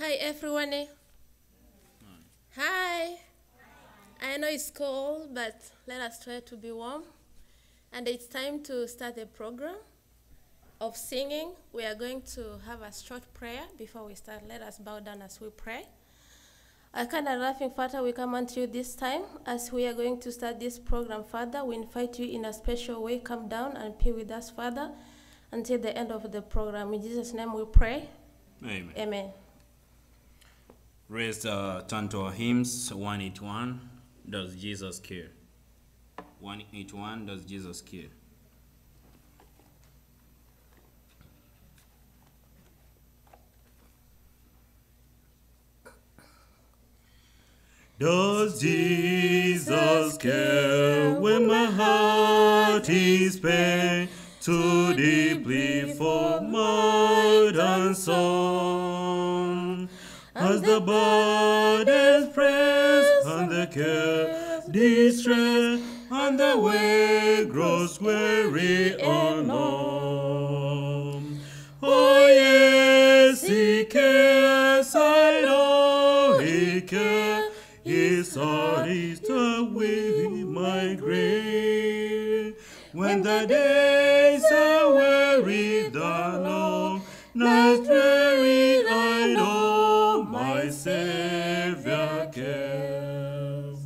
Hi everyone. Hi. I know it's cold, but let us try to be warm. And it's time to start the program of singing. We are going to have a short prayer before we start. Let us bow down as we pray. Our kind and laughing Father, we come unto you this time as we are going to start this program, Father. We invite you in a special way. Come down and be with us, Father, until the end of the program. In Jesus' name we pray. Amen. Amen. Let's turn to our hymns. 181, Does Jesus Care? 181, Does Jesus Care? Does Jesus care when my heart is pain too deeply for might and song? As the burdens press and the care distress and the way grows weary or long. Oh yes, He cares, I know He cares. His heart is away my grave. When the days are weary, the long nights dreary, I know my Savior cares.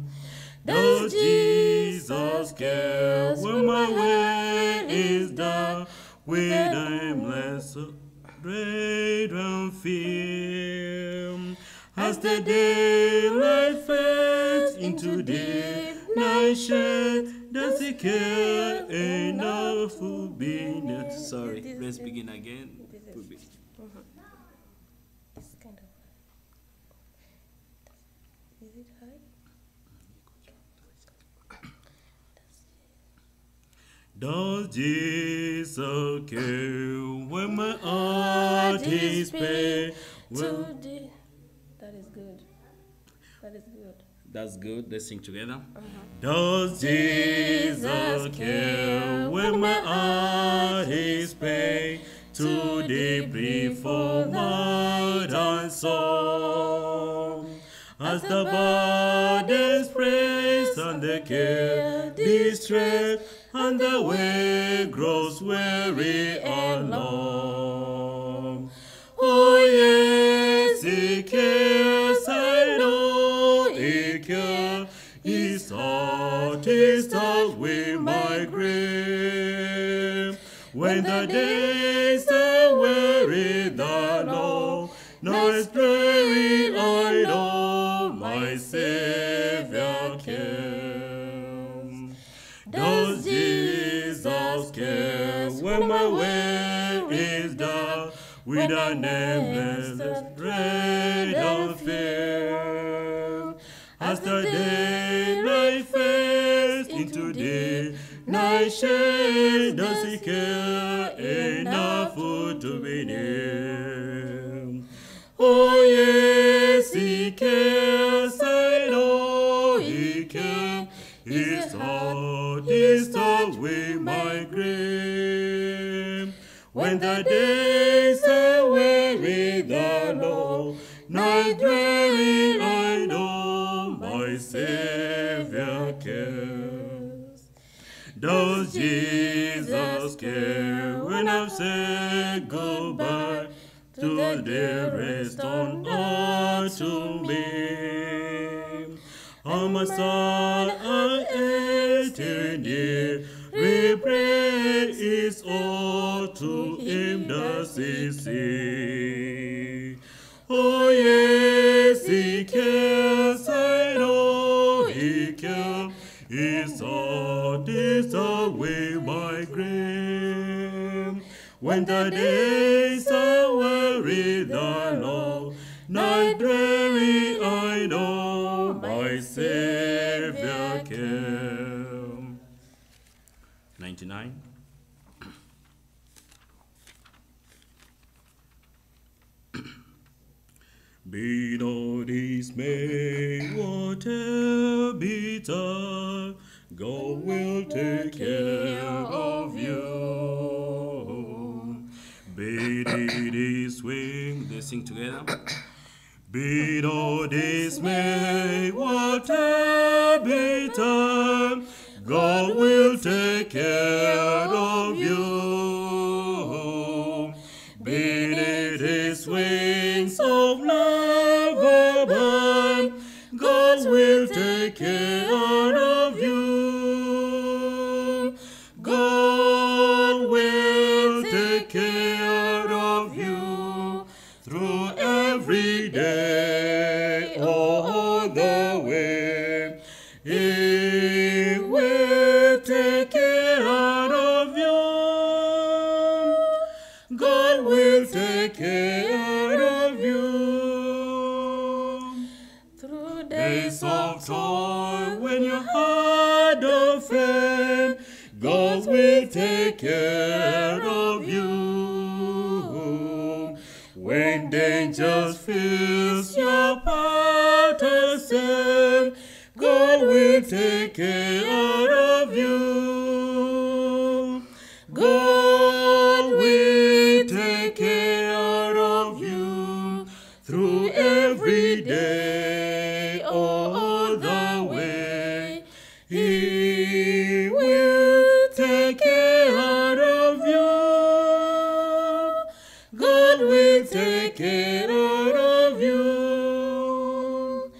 Does Jesus care when my way is dark, with aimless dread and fear? As the daylight fades into deep night shade, does He care enough for being there? Sorry, let's begin again. It's kind of. Is it high? Does Jesus care when my heart is pain? That is good. That is good. That's good. Let's sing together. Does Jesus care when my heart is pain too deeply for might and song? As the burdens press and the care distress and the way grows weary and long. Oh yes, He cares, I know He cares. His heart is away my grave. When the days are weary, the long nights dreary, I know my Savior cares. Does Jesus care when my way is dark, with a nameless dread and fear? As the daylight fades into the night shade, does He care enough to be near? Oh yes, He cares, I know He cares. His heart is away my grave. When the days are weary, the long night dreary, I know my Savior cares. Does Jesus care when I've said goodbye to the dearest on earth to me? Oh, my son, I ate in thee. Repray is all to Him does He see. Oh yes, He cares, I know He cares. His heart is away my grave. When the days are weary, the long night dreary, I know my Savior cares. 99. Be not dismayed, whatever betide, God will take care of you. Be thee swing, let's sing together. Be no dismay, whatever betime, God will take care of you. Beneath His wings of love above, God will take care of you. God will take care of you through every day, all the way. He will take care of you. God will take care of you. Through Days of toil, when your heart of faith, God will take care of you. When danger fills your path to sin, God will take care of you. God will take care of you through every day, all the way. He will take care of you. God will take care of you.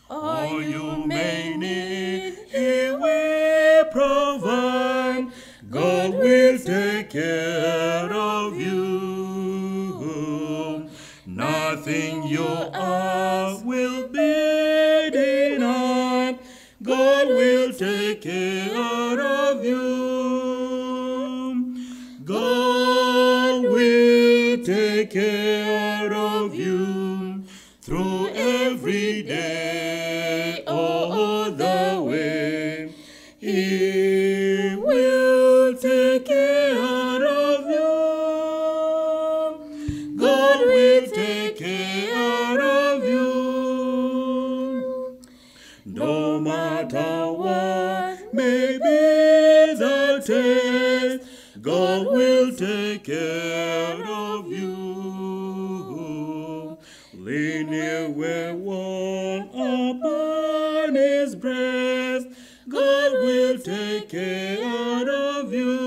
All you may need, He will provide. God will take care of you. Nothing you ask will be denied. God will take care of you. God will take care of you through every day, all the way. He will take care of you. God will take care of you. No matter what may be the test, God will take care of you. Lean near where one upon His breast, God will take care of you.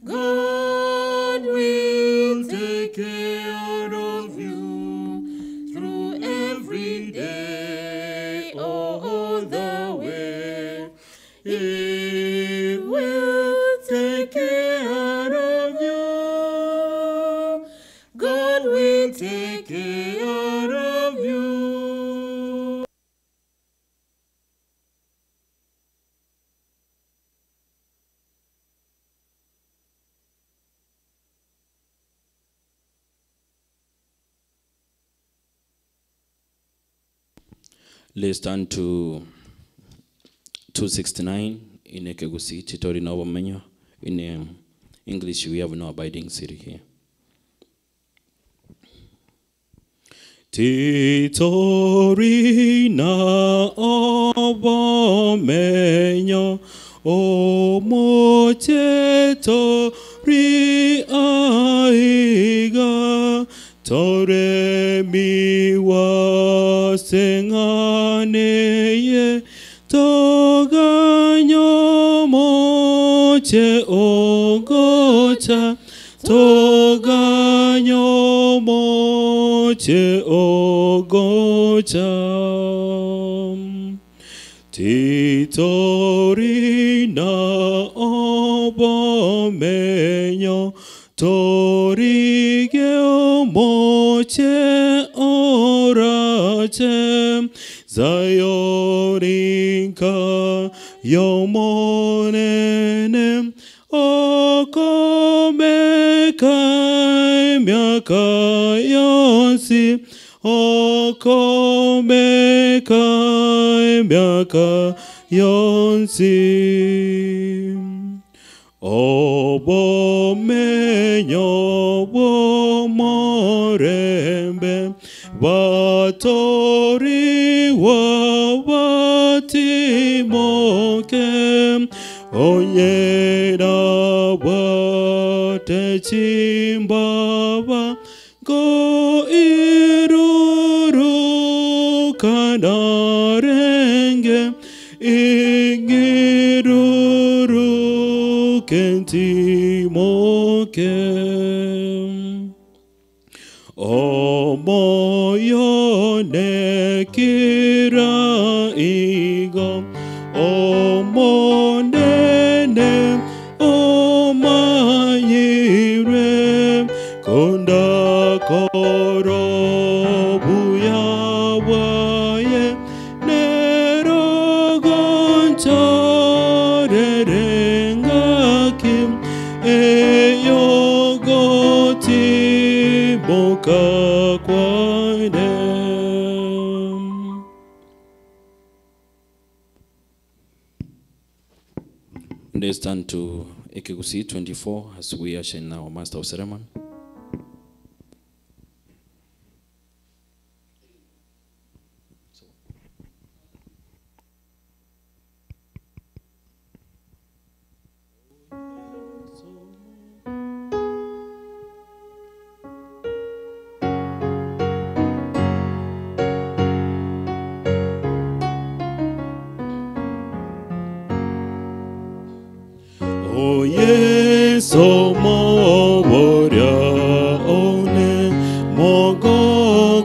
God will take care of you through every day, all the way. He will take care of you. God will take care of you. Let's turn to 269 in Ekegusi, Titori Novamenyo. In English, we have no abiding city here. Titori na obamenyo o mochetori aiga tore miwa sengane toganyo moche ogocha toganyo moche ogocha titori na obamenyo torige moche orache zayorinka yomonene okomekai miaka yonsi okomekai miaka yonsi obomenyo bomorembe batori watimoke onyena bate chimbaba go ingiruru kentimokem. Omoyone kira igo, omonene, omayire, konda koro buyawaye, nerogonchore rengakim, eyogoti boka kwainem. Let's turn to Ekigusi 24 as we usher in our Master of Ceremony. O Yeso mo woria one mogo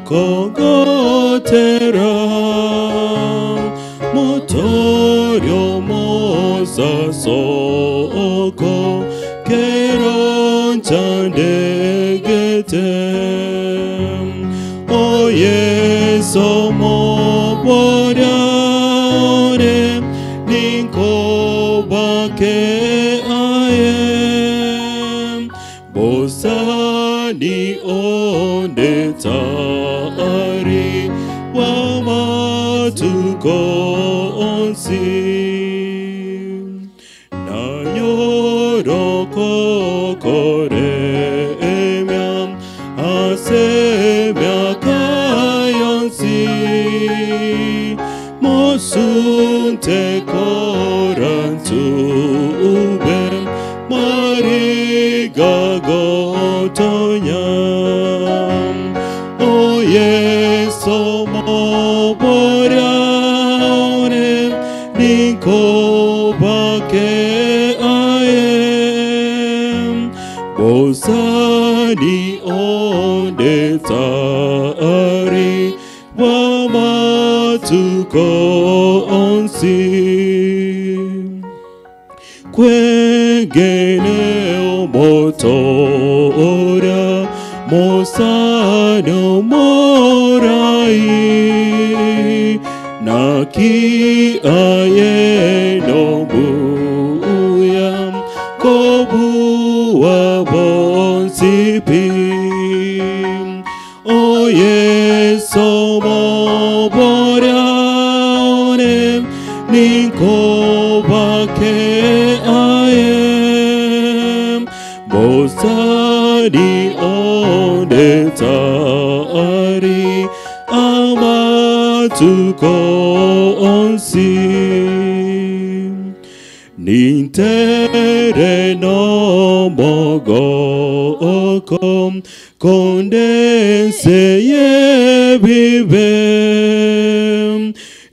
kogo tera motorio mosa soko keron chandegete. O Yeso mo woria one ninko bake Bosani onde tari wama tuko onsi na yoro kokore emyam asemya kayonsi mosunte korantu ubem Marigagotonyam. O Yeso mo boraone ninko bake aem bosani onde tari wamatuko onsi kwegene motora mosano morai naki aye no buyam kobuwa bonsipim. O Yeso mo boraone ninko bake aem bosani onde tari amatuko onsi nintere no mogo okom kondense ye vivem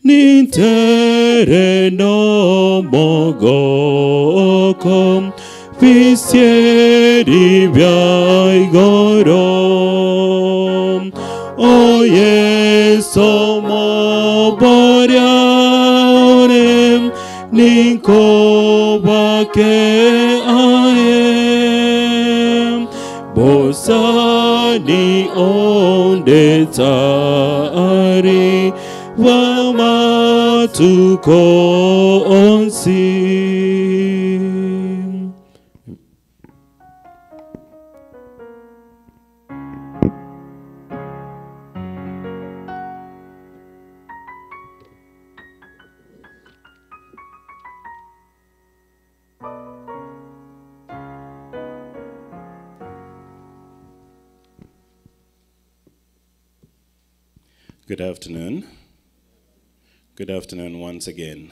nintere no mogo okom visieri viai gorom. O Yeso mo borianem ninko bake aem bosani onde tari wamatuko onsi. Good afternoon. Good afternoon once again.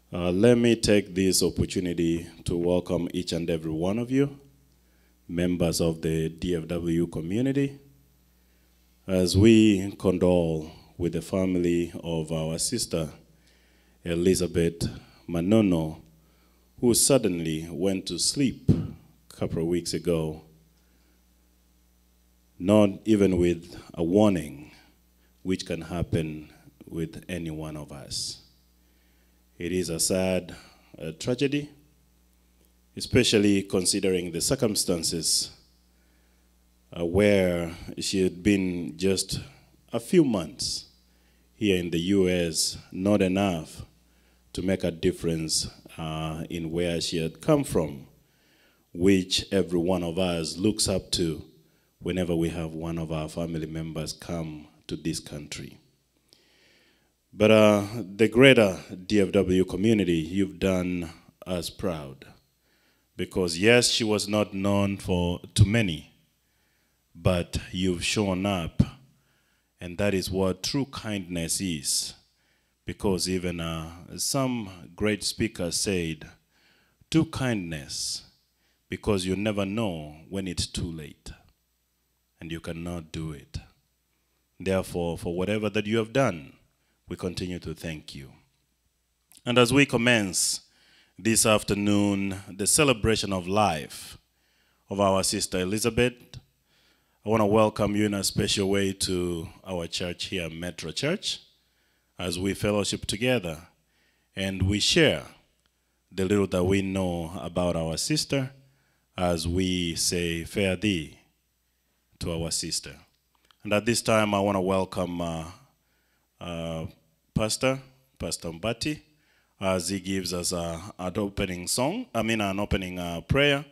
Let me take this opportunity to welcome each and every one of you, members of the DFW community, as we condole with the family of our sister, Elizabeth Manono, who suddenly went to sleep a couple of weeks ago, not even with a warning, which can happen with any one of us. It is a sad tragedy, especially considering the circumstances where she had been just a few months here in the US, not enough to make a difference in where she had come from, which every one of us looks up to whenever we have one of our family members come to this country. But the greater DFW community, you've done us proud. Because yes, she was not known to many, but you've shown up, and that is what true kindness is. Because even some great speakers said, do kindness, because you never know when it's too late, and you cannot do it. Therefore, for whatever that you have done, we continue to thank you. And as we commence this afternoon, the celebration of life of our sister Elizabeth, I want to welcome you in a special way to our church here, Metro Church, as we fellowship together and we share the little that we know about our sister as we say, fare thee to our sister. And at this time, I want to welcome Pastor Mbati, as he gives us an opening song, an opening prayer,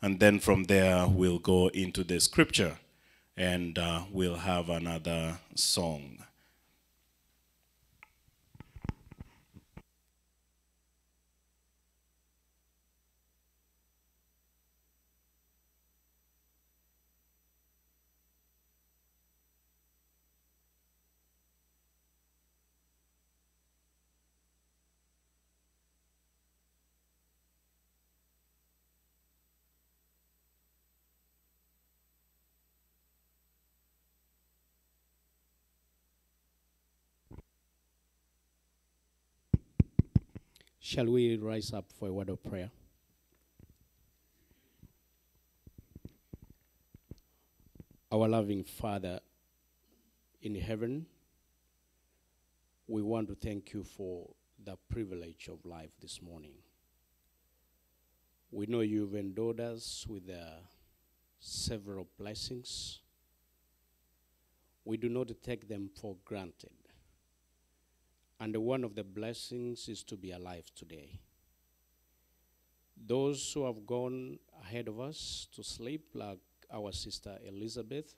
and then from there we'll go into the scripture and we'll have another song. Shall we rise up for a word of prayer? Our loving Father in heaven, we want to thank you for the privilege of life this morning. We know you've endowed us with several blessings. We do not take them for granted. And one of the blessings is to be alive today. Those who have gone ahead of us to sleep, like our sister Elizabeth,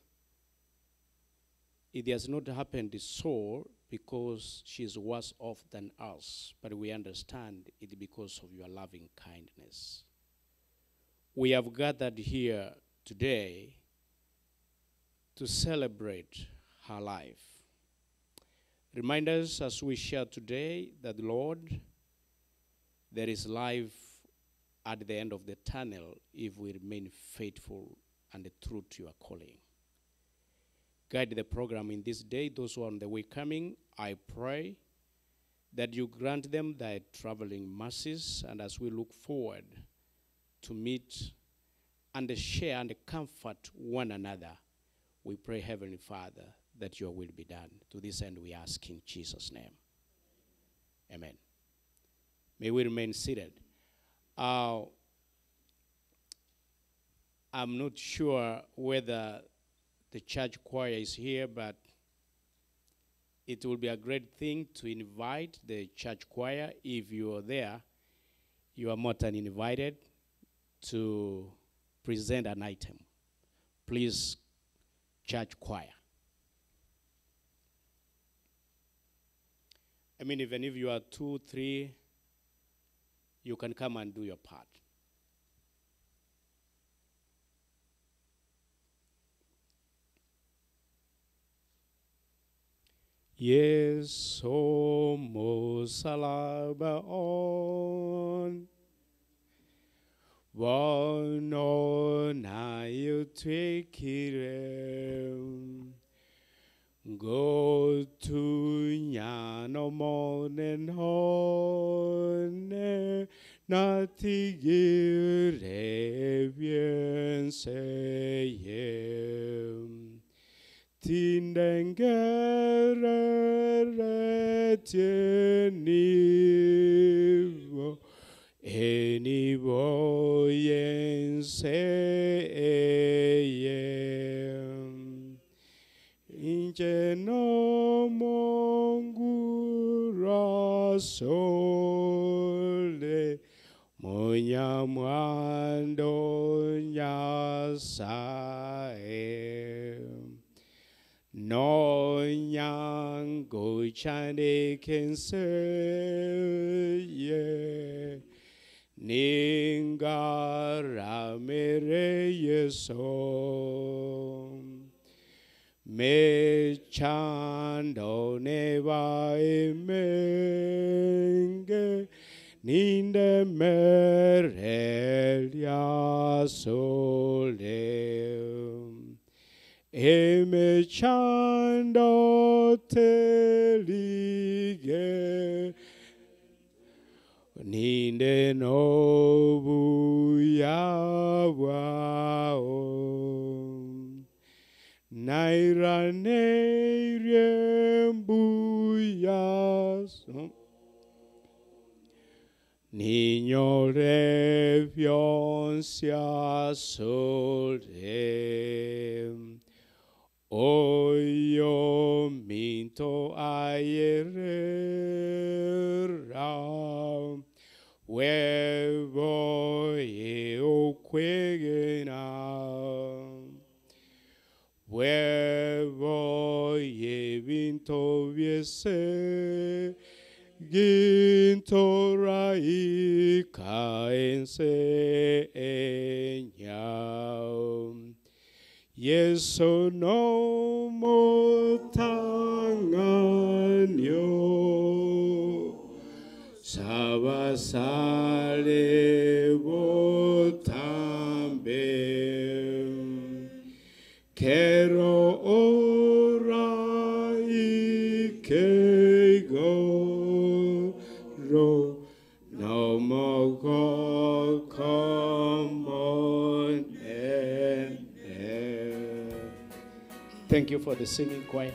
it has not happened so because she's worse off than us, but we understand it because of your loving kindness. We have gathered here today to celebrate her life. Remind us as we share today that, Lord, there is life at the end of the tunnel if we remain faithful and true to your calling. Guide the program in this day. Those who are on the way coming, I pray that you grant them their traveling mercies, and as we look forward to meet and share and comfort one another, we pray, Heavenly Father, that your will be done. To this end we ask in Jesus' name. Amen. May we remain seated. I'm not sure whether the church choir is here, but it will be a great thing to invite the church choir. If you are there, you are more than invited to present an item. Please, church choir. Even if you are 2, 3, you can come and do your part. Yes, somos alabaon. Bono na yutikirem. Go to Nyano Monen Hone Natigire bien seyem Tindengere tienivo Enivo yen seyem Inche no mongura sole Munyamwando nyasae No nyango chande kense Ningara mere yeso Me chando neva emenge Ninde merelia sole Eme chando telige Ninde nobu yawao Naira neirembuyas Niño revioncia sole Oyo minto ayerera Huevo e oquegena Huevo e vinto viese Ginto raika ense enyao Yeso no motanganyo Sabasale votambe Kero ora ikego No more common Thank you for the singing choir.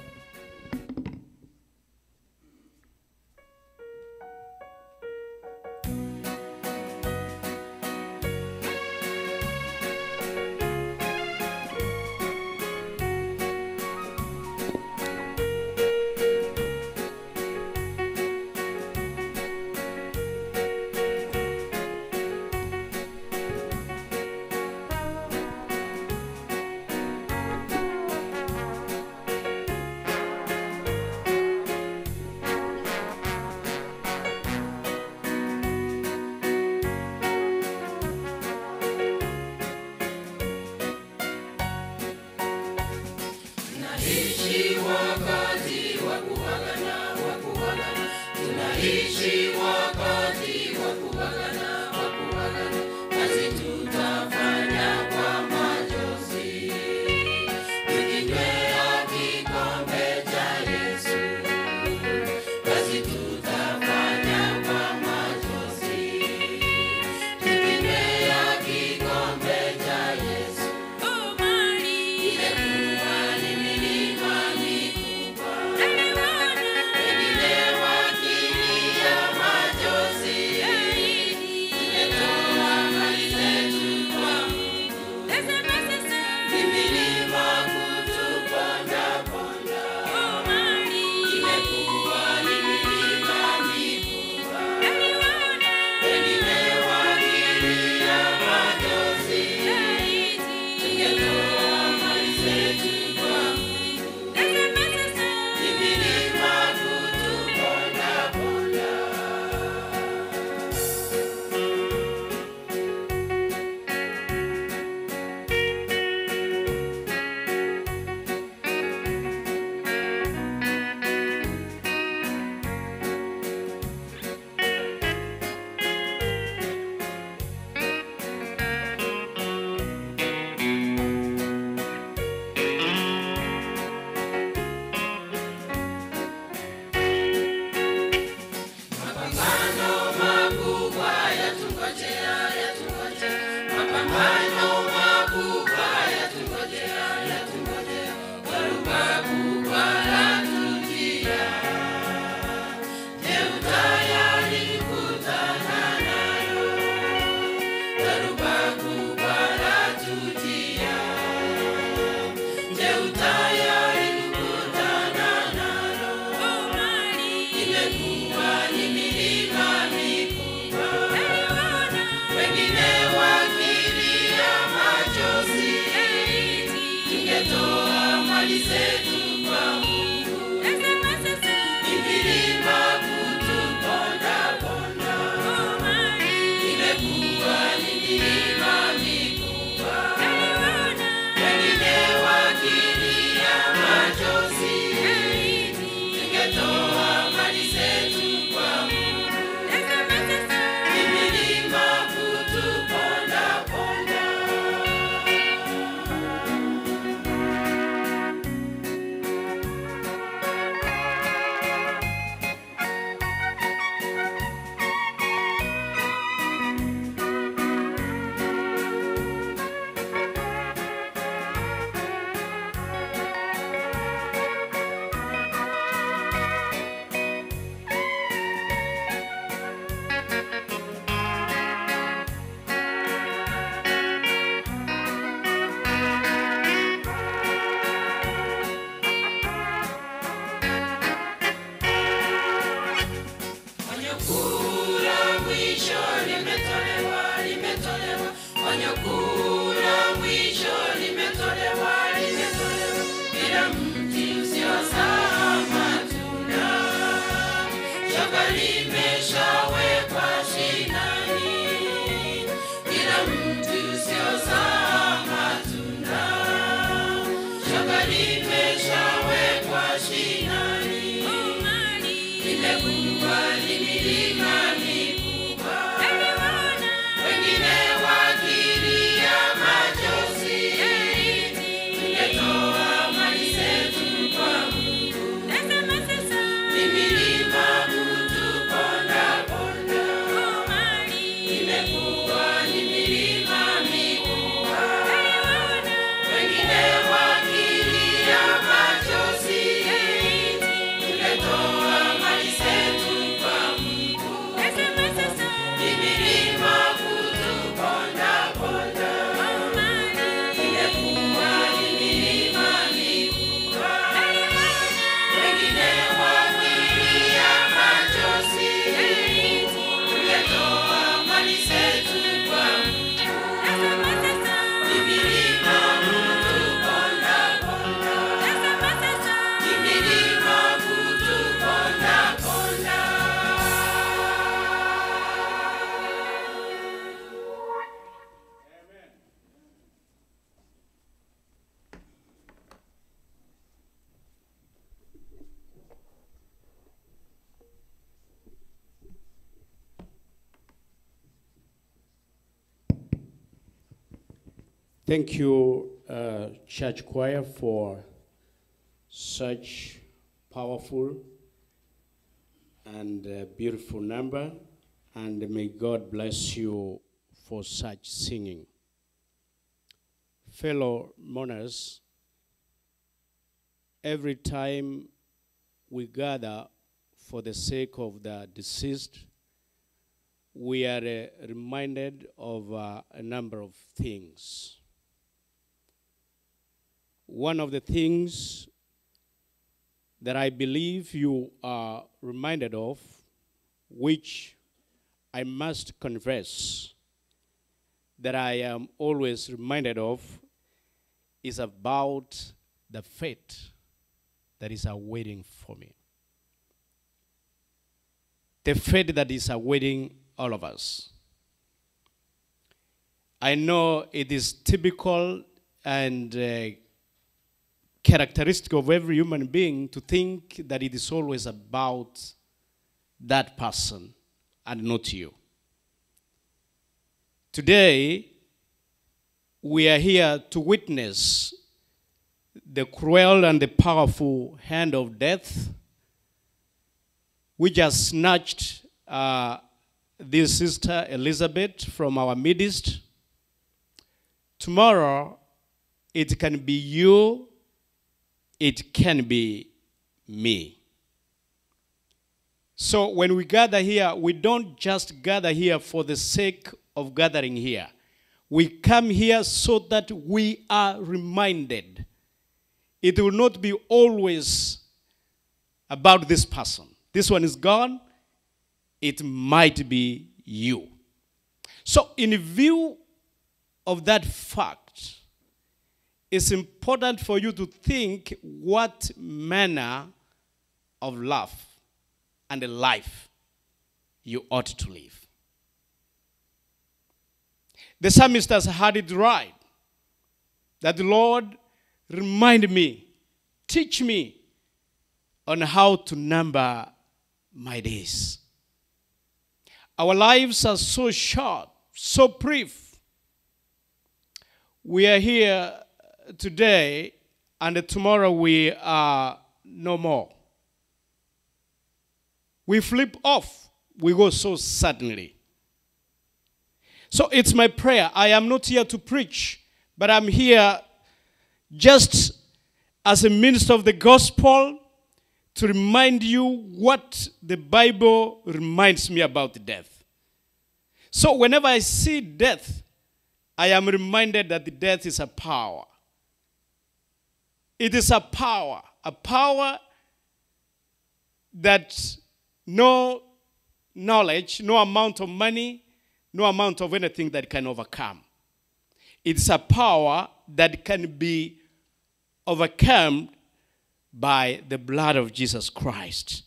Thank you, church choir, for such powerful and beautiful number, and may God bless you for such singing. Fellow mourners, every time we gather for the sake of the deceased, we are reminded of a number of things. One of the things that I believe you are reminded of, which I must confess that I am always reminded of, is about the fate that is awaiting for me. The fate that is awaiting all of us. I know it is typical and characteristic of every human being to think that it is always about that person and not you. Today, we are here to witness the cruel and the powerful hand of death which has snatched this sister Elizabeth from our midst. Tomorrow, it can be you, it can be me. So when we gather here, we don't just gather here for the sake of gathering here. We come here so that we are reminded. It will not be always about this person. This one is gone. It might be you. So in view of that fact, it's important for you to think what manner of love and a life you ought to live. The psalmist has had it right, that the Lord remind me, teach me on how to number my days. Our lives are so short, so brief. We are here today, and tomorrow we are no more. We flip off. We go so suddenly. So it's my prayer. I am not here to preach, but I'm here just as a minister of the gospel to remind you what the Bible reminds me about death. So whenever I see death, I am reminded that the death is a power. It is a power that no knowledge, no amount of money, no amount of anything that can overcome. It's a power that can be overcome by the blood of Jesus Christ.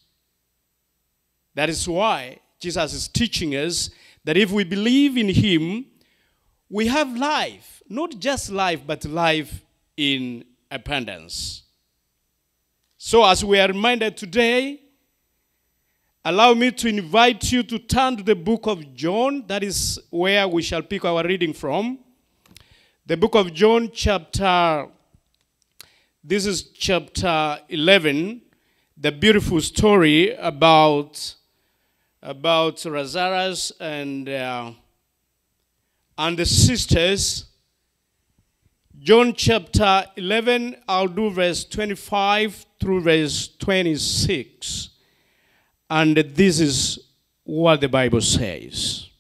That is why Jesus is teaching us that if we believe in him, we have life. Not just life, but life in abundance. So as we are reminded today, allow me to invite you to turn to the book of John. That is where we shall pick our reading from. The book of John, this is chapter 11, the beautiful story about Lazarus and the sisters. John chapter 11, I'll do verse 25 through verse 26. And this is what the Bible says.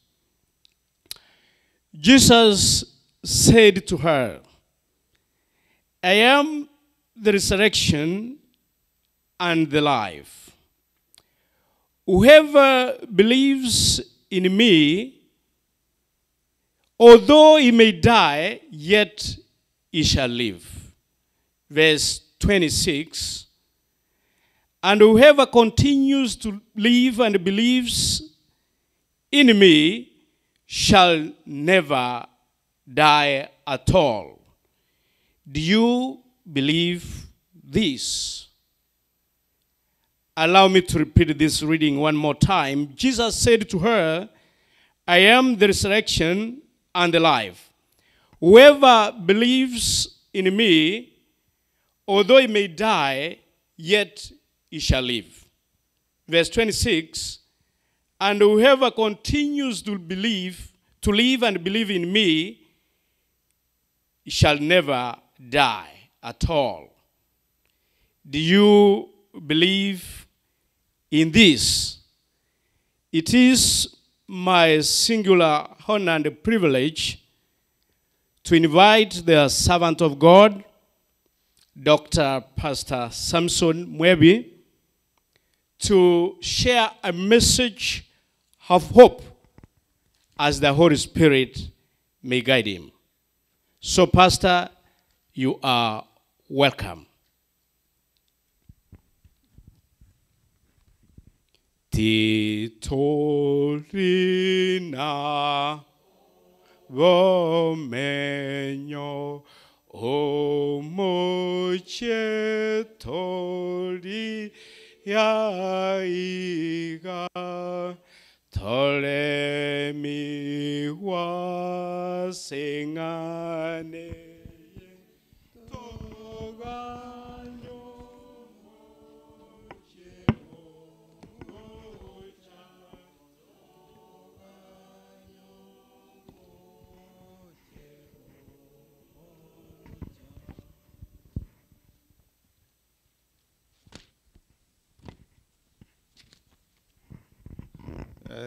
Jesus said to her, I am the resurrection and the life. Whoever believes in me, although he may die, yet he shall live. Verse 26. And whoever continues to live and believes in me shall never die at all. Do you believe this? Allow me to repeat this reading one more time. Jesus said to her, I am the resurrection and the life. Whoever believes in me, although he may die, yet he shall live. Verse 26, and whoever continues to live and believe in me, he shall never die at all. Do you believe in this? It is my singular honor and privilege to invite the servant of God, Dr. Pastor Samson Mwebi, to share a message of hope as the Holy Spirit may guide him. So, Pastor, you are welcome. Titorina vomenyo omochetori yaiga tolemi wasengane toganyo moche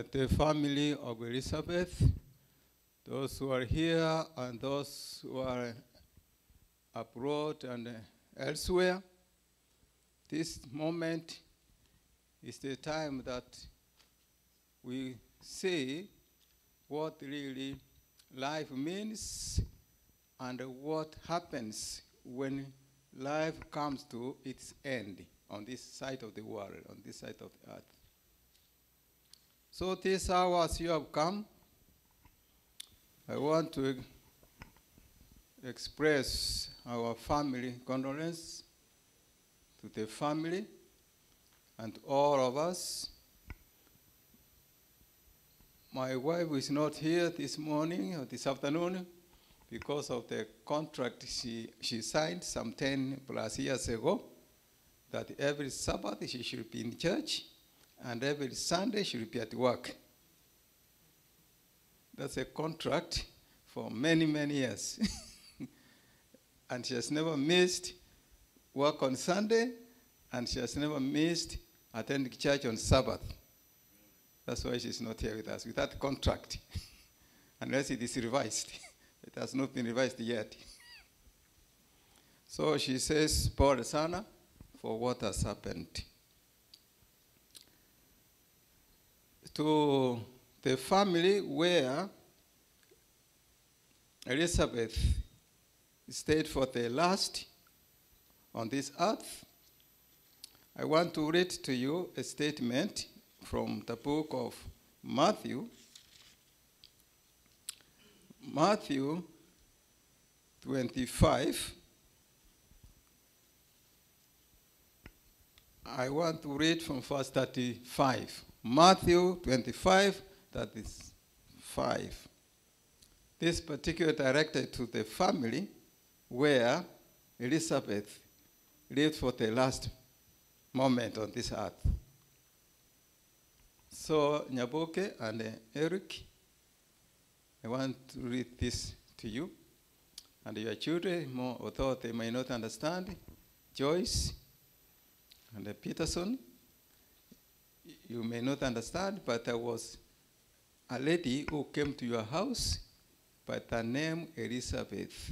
the family of Elizabeth, those who are here and those who are abroad and elsewhere. This moment is the time that we see what really life means and what happens when life comes to its end on this side of the world, on this side of the earth. So this hour, as you have come, I want to express our family condolence to the family and all of us. My wife is not here this morning or this afternoon because of the contract she signed some 10 plus years ago, that every Sabbath she should be in church and every Sunday she should be at work. That's a contract for many, many years. And she has never missed work on Sunday, and she has never missed attending church on Sabbath. That's why she's not here with us, with that contract, unless it is revised. It has not been revised yet. So she says, Pole sana for what has happened. To the family where Elizabeth stayed for the last on this earth, I want to read to you a statement from the book of Matthew. Matthew 25. I want to read from verse 35. Matthew 25, that is 5. This particular directed to the family where Elizabeth lived for the last moment on this earth. So, Nyaboke and Eric, I want to read this to you. And your children, more although they may not understand, Joyce and Peterson, you may not understand, but there was a lady who came to your house by the name Elizabeth.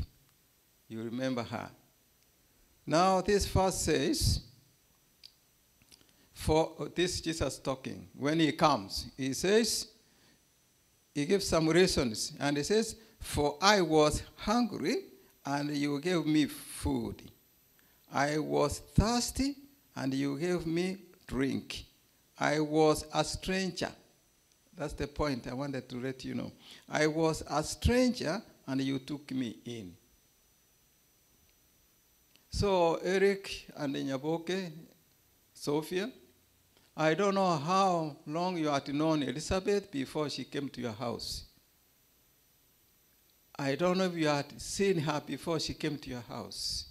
You remember her. Now this verse says, for this Jesus talking, when he comes, he says, he gives some reasons, and he says, for I was hungry, and you gave me food. I was thirsty, and you gave me drink. I was a stranger. That's the point I wanted to let you know. I was a stranger, and you took me in. So Eric and Nyaboke, Sophia, I don't know how long you had known Elizabeth before she came to your house. I don't know if you had seen her before she came to your house.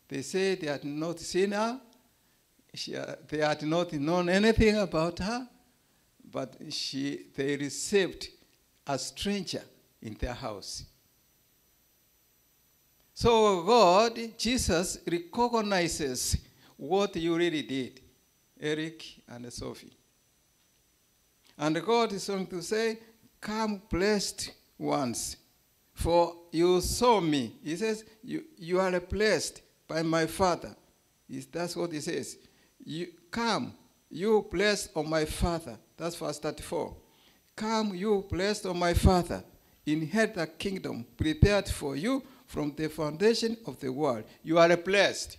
They say they had not seen her. They had not known anything about her, but they received a stranger in their house. So God, Jesus, recognizes what you really did, Eric and Sophie. And God is going to say, come blessed ones, for you saw me. He says, you are blessed by my Father. That's what he says. Come, you blessed of my Father. That's verse 34. Come, you blessed of my Father. Inherit the kingdom prepared for you from the foundation of the world. You are blessed.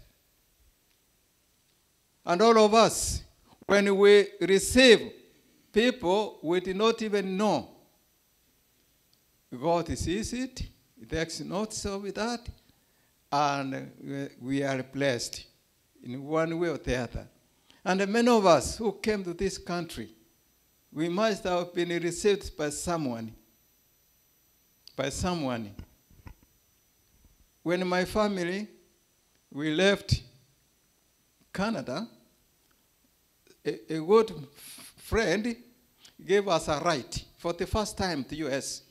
And all of us, when we receive people we did not even know, God sees it, he takes notes of that, and we are blessed in one way or the other. And many of us who came to this country, we must have been received by someone. When my family, we left Canada, a good friend gave us a ride for the first time to US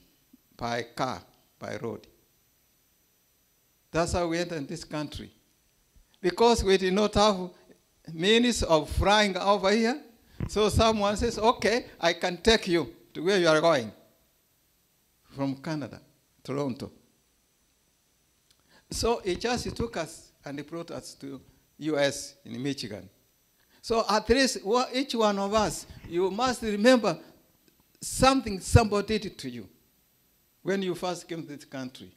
by car, by road. That's how we entered this country. Because we did not have means of flying over here, So someone says, okay, I can take you to where you are going. From Canada, Toronto. So he just took us and he brought us to US in Michigan. So at least each one of us, you must remember something somebody did to you when you first came to this country.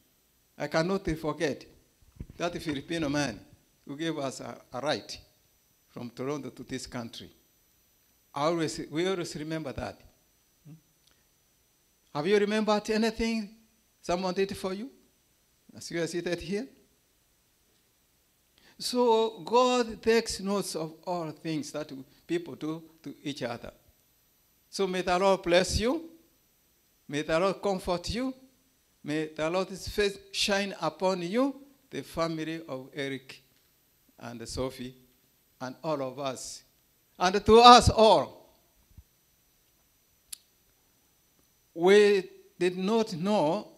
I cannot forget that Filipino man who gave us a ride from Toronto to this country. We always remember that. Have you remembered anything someone did for you as you are seated here? So God takes notes of all things that people do to each other. So may the Lord bless you. May the Lord comfort you. May the Lord's face shine upon you, the family of Eric and Sophie, and all of us. And to us all, we did not know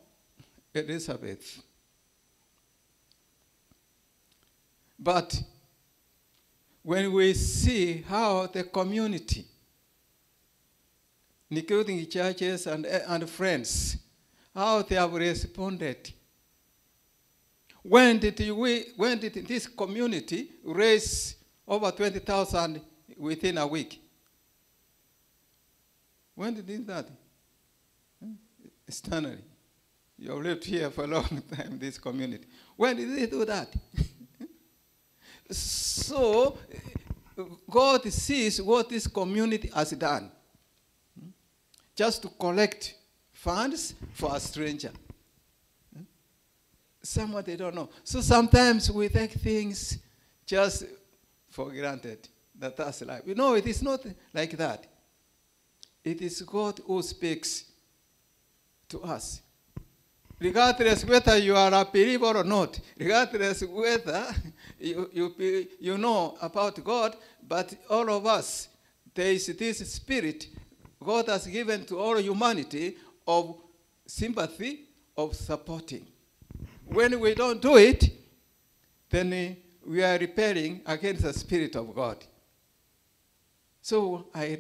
Elizabeth. But when we see how the community, including churches and friends, how they have responded, when did this community raise over 20,000 within a week? When did they do that? Externally. You have lived here for a long time, this community. When did they do that? So, God sees what this community has done. Just to collect funds for a stranger. Someone they don't know. So sometimes we take things just for granted. That's life. You know, it is not like that. It is God who speaks to us. Regardless whether you are a believer or not, regardless whether you know about God, but all of us, there is this spirit God has given to all humanity of sympathy, of supporting. When we don't do it, then we are rebelling against the Spirit of God. So I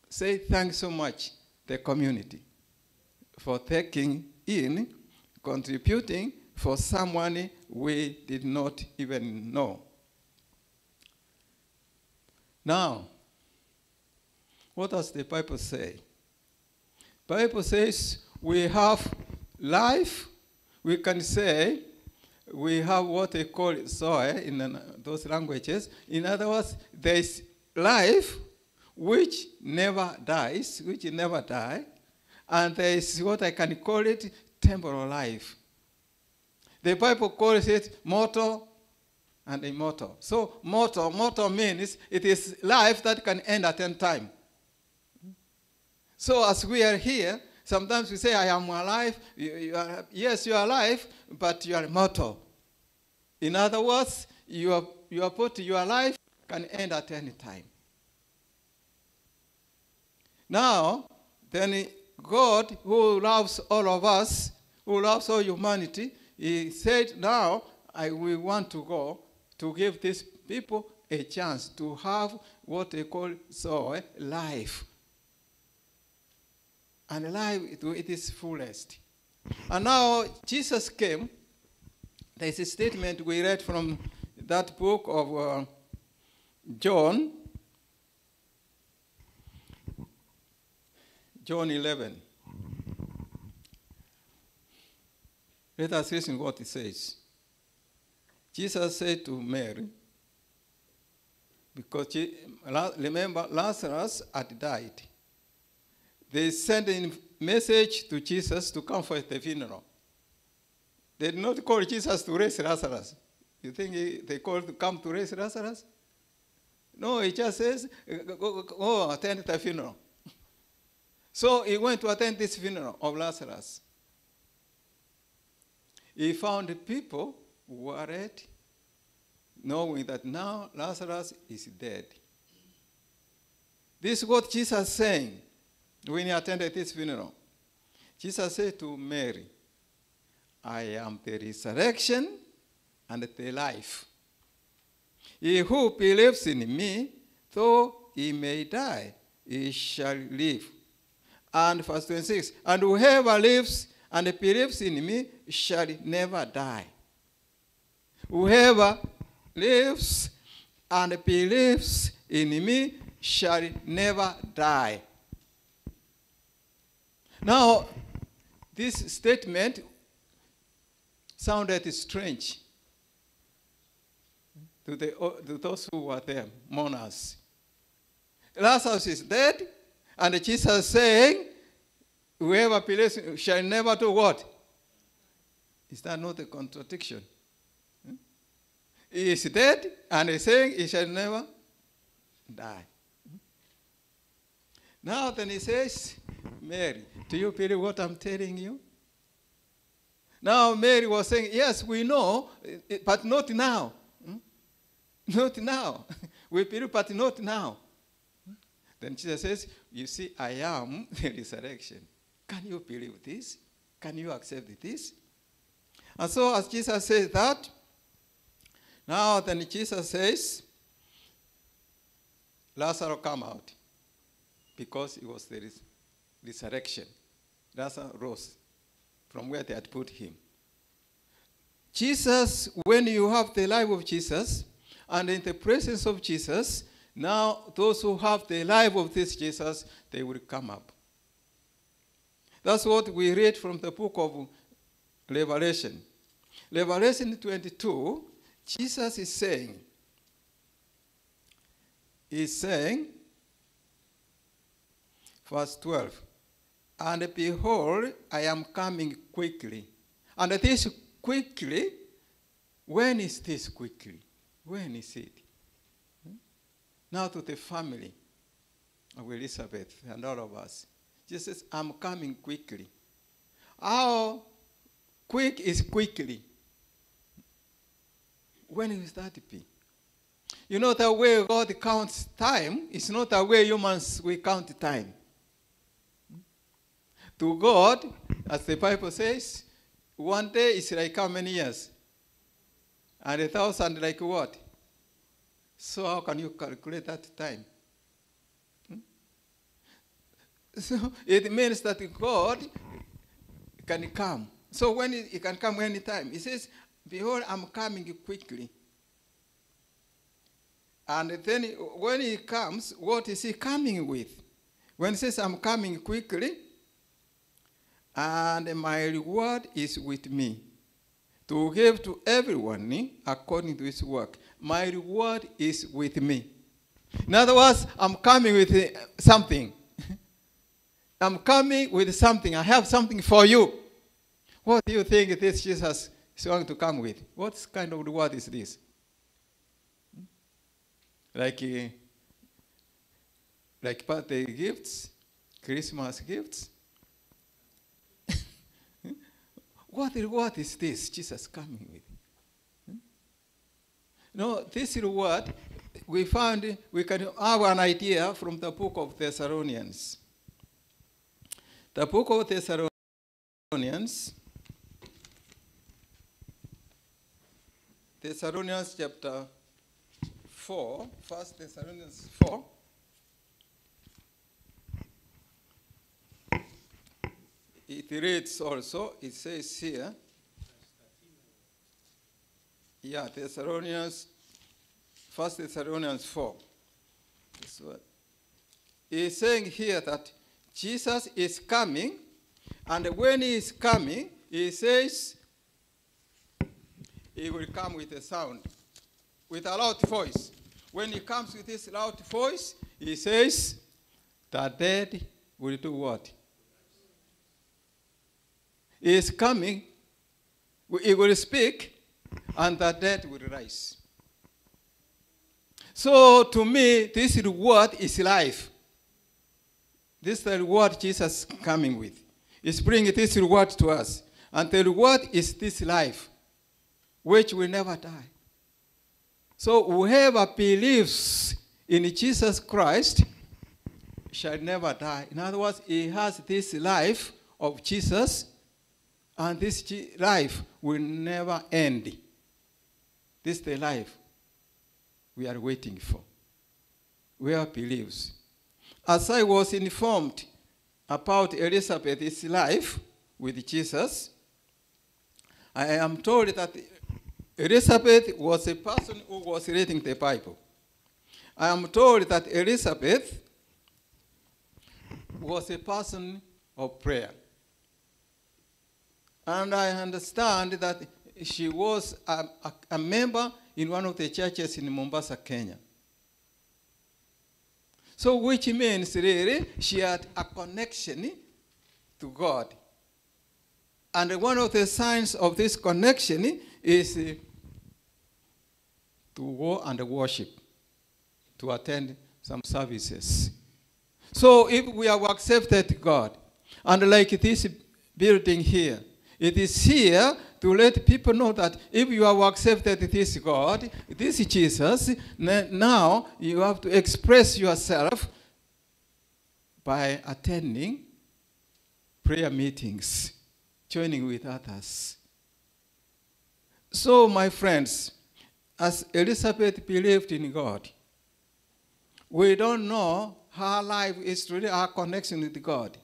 say thanks so much, the community, for taking in, contributing for someone we did not even know. Now, what does the Bible say? The Bible says we have life. We can say we have what they call soil in those languages. In other words, there is life which never dies, which never die, and there is what I can call it temporal life. The Bible calls it mortal and immortal. So mortal means it is life that can end at any time. So as we are here, sometimes we say, I am alive. Yes, you are alive, but you are mortal. In other words, your life can end at any time. Now, then God, who loves all of us, who loves all humanity, he said, now we want to go to give these people a chance to have what they call life. And life, it is fullest. And now Jesus came. There is a statement we read from that book of John 11. Let us listen to what it says. Jesus said to Mary, because remember, Lazarus had died. They sent a message to Jesus to come for the funeral. They did not call Jesus to raise Lazarus. You think they called to come to raise Lazarus? No, he just says, go attend the funeral. So he went to attend this funeral of Lazarus. He found people worried, knowing that now Lazarus is dead. This is what Jesus is saying when he attended this funeral. Jesus said to Mary, I am the resurrection and the life. He who believes in me, though he may die, he shall live. And verse 26, and whoever lives and believes in me shall never die. Whoever lives and believes in me shall never die. Now, this statement sounded strange to those who were there, mourners. Lazarus is dead, and Jesus saying, whoever believes shall never do what? Is that not a contradiction? He is dead, and he's saying he shall never die. Now then he says, Mary, do you believe what I'm telling you? Now Mary was saying, yes, we know, but not now. Not now. We believe, but not now. Then Jesus says, you see, I am the resurrection. Can you believe this? Can you accept this? And so as Jesus says that, now then Jesus says, Lazarus come out, because it was the resurrection. Lazarus rose from where they had put him. Jesus, when you have the life of Jesus, and in the presence of Jesus, now those who have the life of this Jesus, they will come up. That's what we read from the book of Revelation. Revelation 22, Jesus is saying, verse 12, and behold, I am coming quickly. And this quickly, when is this quickly? When is it? Now to the family of Elizabeth and all of us. Jesus says, I'm coming quickly. How quick is quickly? When will that be? You know, the way God counts time is not the way humans we count time. To God, as the Bible says, one day is like how many years? And 1,000 like what? So how can you calculate that time? So it means that God can come. So when he can come anytime. He says, behold, I'm coming quickly. And then when he comes, what is he coming with? When he says, I'm coming quickly, and my reward is with me, to give to everyone according to his work. My reward is with me. In other words, I'm coming with something. I'm coming with something. I have something for you. What do you think this Jesus is going to come with? What kind of reward is this? Like birthday gifts, Christmas gifts. What reward is this Jesus coming with? No, this reward, we found, we can have an idea from the book of Thessalonians. The book of Thessalonians chapter 4, 1 Thessalonians 4. It reads also, it says here, yeah, Thessalonians, 1 Thessalonians 4. He's saying here that Jesus is coming, and when he is coming, he says he will come with a sound, with a loud voice. When he comes with this loud voice, he says, the dead will do what? He is coming, he will speak, and the dead will rise. So to me, this reward is life. This is the reward Jesus is coming with. He's bringing this reward to us. And the reward is this life, which will never die. So whoever believes in Jesus Christ shall never die. In other words, he has this life of Jesus, and this life will never end. This is the life we are waiting for. Whoever believes. as I was informed about Elizabeth's life with Jesus, I am told that Elizabeth was a person who was reading the Bible. I am told that Elizabeth was a person of prayer. And I understand that she was a member in one of the churches in Mombasa, Kenya. So which means really she had a connection to God. And one of the signs of this connection is to go and worship, to attend some services. So if we have accepted God, and like this building here, it is here to let people know that if you have accepted this God, this Jesus, now you have to express yourself by attending prayer meetings, joining with others. So, my friends, as Elizabeth believed in God, we don't know her life is really her connection with God.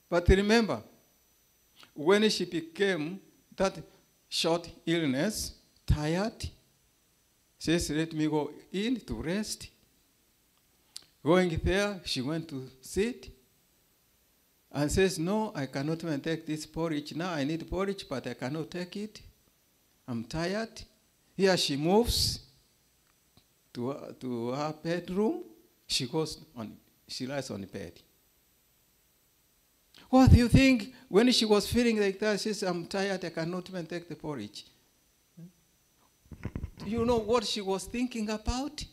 But remember, when she became that short illness, tired, says, let me go in to rest. Going there, she went to sit and says, no, I cannot even take this porridge now. I need porridge, but I cannot take it. I'm tired. Here she moves to her bedroom. She lies on the bed. What do you think when she was feeling like that? She says, I'm tired, I cannot even take the porridge. Do you know what she was thinking about?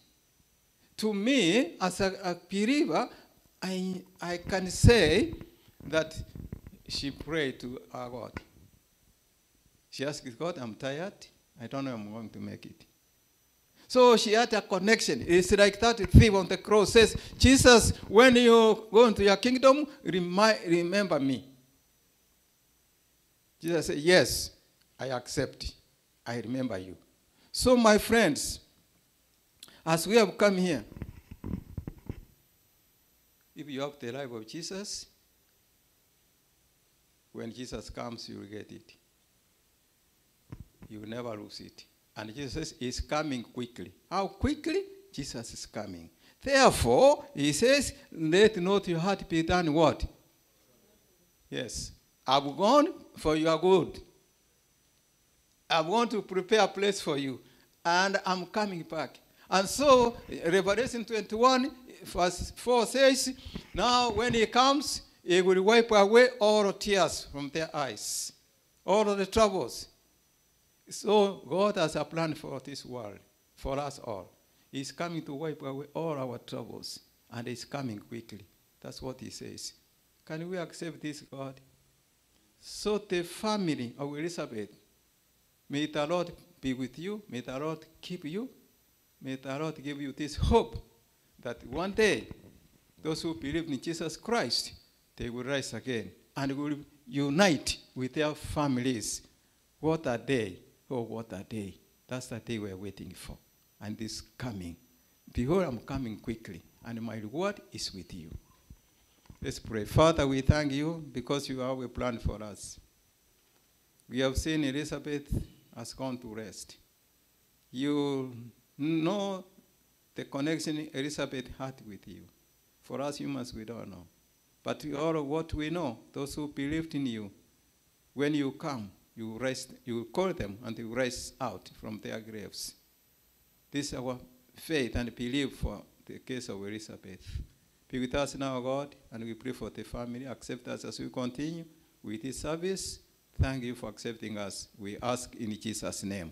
To me, as a believer, I can say that she prayed to our God. She asked God, I'm tired, I don't know if I'm going to make it. So she had a connection. It's like that thief on the cross says, Jesus, when you go into your kingdom, remember me. Jesus said, yes, I accept. I remember you. So my friends, as we have come here, if you have the life of Jesus, when Jesus comes, you will get it. You will never lose it. And Jesus is coming quickly. How quickly? Jesus is coming. Therefore, he says, let not your heart be done what? Yes. I've gone for your good. I'm going to prepare a place for you. And I'm coming back. And so, Revelation 21, verse 4 says, now when he comes, he will wipe away all tears from their eyes. All of the troubles. So God has a plan for this world, for us all. He's coming to wipe away all our troubles, and he's coming quickly. That's what he says. Can we accept this, God? So the family of Elizabeth, may the Lord be with you, may the Lord keep you, may the Lord give you this hope that one day, those who believe in Jesus Christ, they will rise again and will unite with their families. What a day. Oh, what a day. That's the day we're waiting for. And this coming. Behold, I'm coming quickly, and my reward is with you. Let's pray. Father, we thank you because you have a plan for us. We have seen Elizabeth has gone to rest. You know the connection Elizabeth had with you. For us humans, we don't know. But all of what we know, those who believed in you, when you come, you call them and you rise out from their graves. This is our faith and belief for the case of Elizabeth. Be with us now, God, and we pray for the family. Accept us as we continue with this service. Thank you for accepting us. We ask in Jesus' name.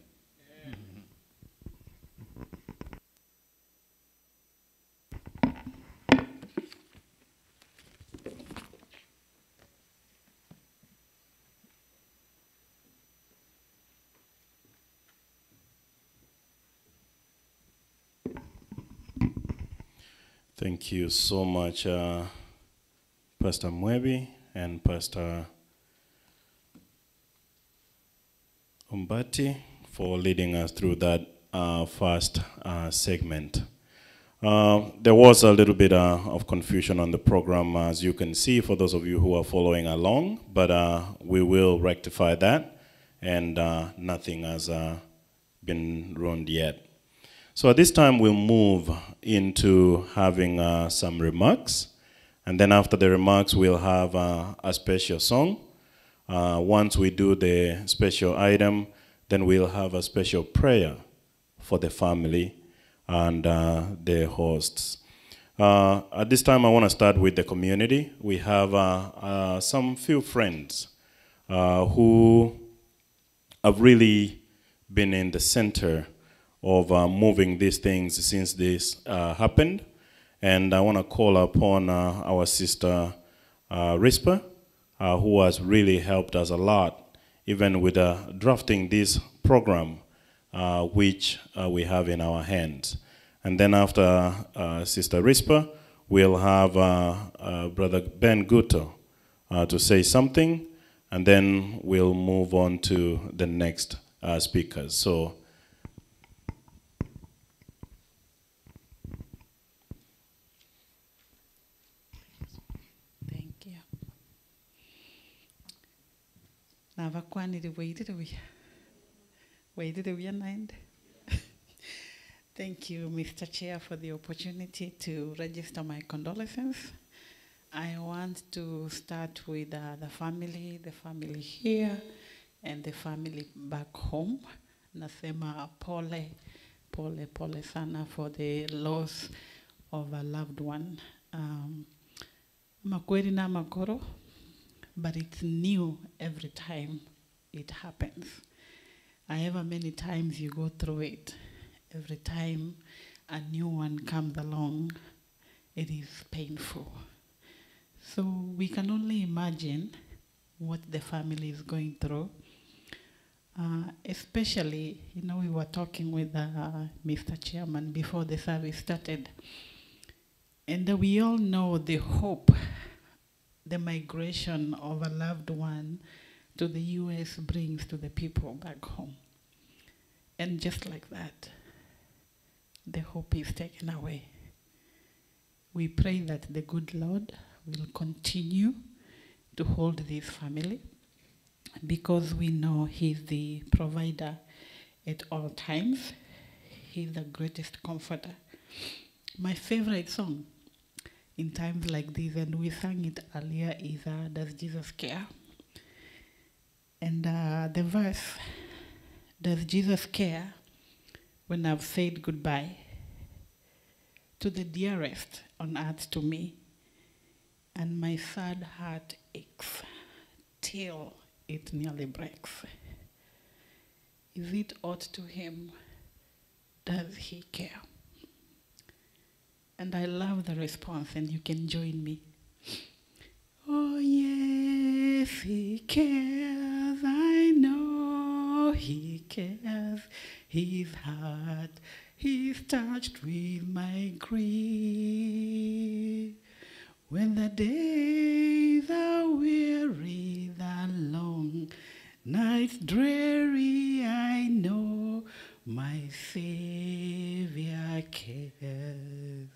Thank you so much, Pastor Mwebi and Pastor Umbati, for leading us through that first segment. There was a little bit of confusion on the program, as you can see, for those of you who are following along, but we will rectify that, and nothing has been ruined yet. So at this time, we'll move into having some remarks, and then after the remarks, we'll have a special song. Once we do the special item, then we'll have a special prayer for the family and the hosts. At this time, I want to start with the community. We have some few friends who have really been in the center of moving these things since this happened. And I want to call upon our sister Rispa, who has really helped us a lot, even with drafting this program, which we have in our hands. And then after Sister Rispa, we'll have Brother Ben Guto to say something, and then we'll move on to the next speakers. So. Thank you, Mr. Chair, for the opportunity to register my condolences. I want to start with the family here, and the family back home. Nasema pole sana for the loss of a loved one. Makweli na makoro. But it's new every time it happens. However many times you go through it, every time a new one comes along, it is painful. So we can only imagine what the family is going through. Especially, we were talking with Mr. Chairman before the service started. And we all know the hope the migration of a loved one to the U.S. brings to the people back home. And just like that, the hope is taken away. We pray that the good Lord will continue to hold this family, because we know He's the provider at all times. He's the greatest comforter. My favorite song in times like this, and we sang it earlier, is Does Jesus Care? And the verse, does Jesus care when I've said goodbye to the dearest on earth to me, and my sad heart aches till it nearly breaks? Is it aught to Him? Does He care? And I love the response, and you can join me. Oh yes, He cares, I know He cares. His heart, He's touched with my grief. When the days are weary, the long nights dreary, I know my Savior cares.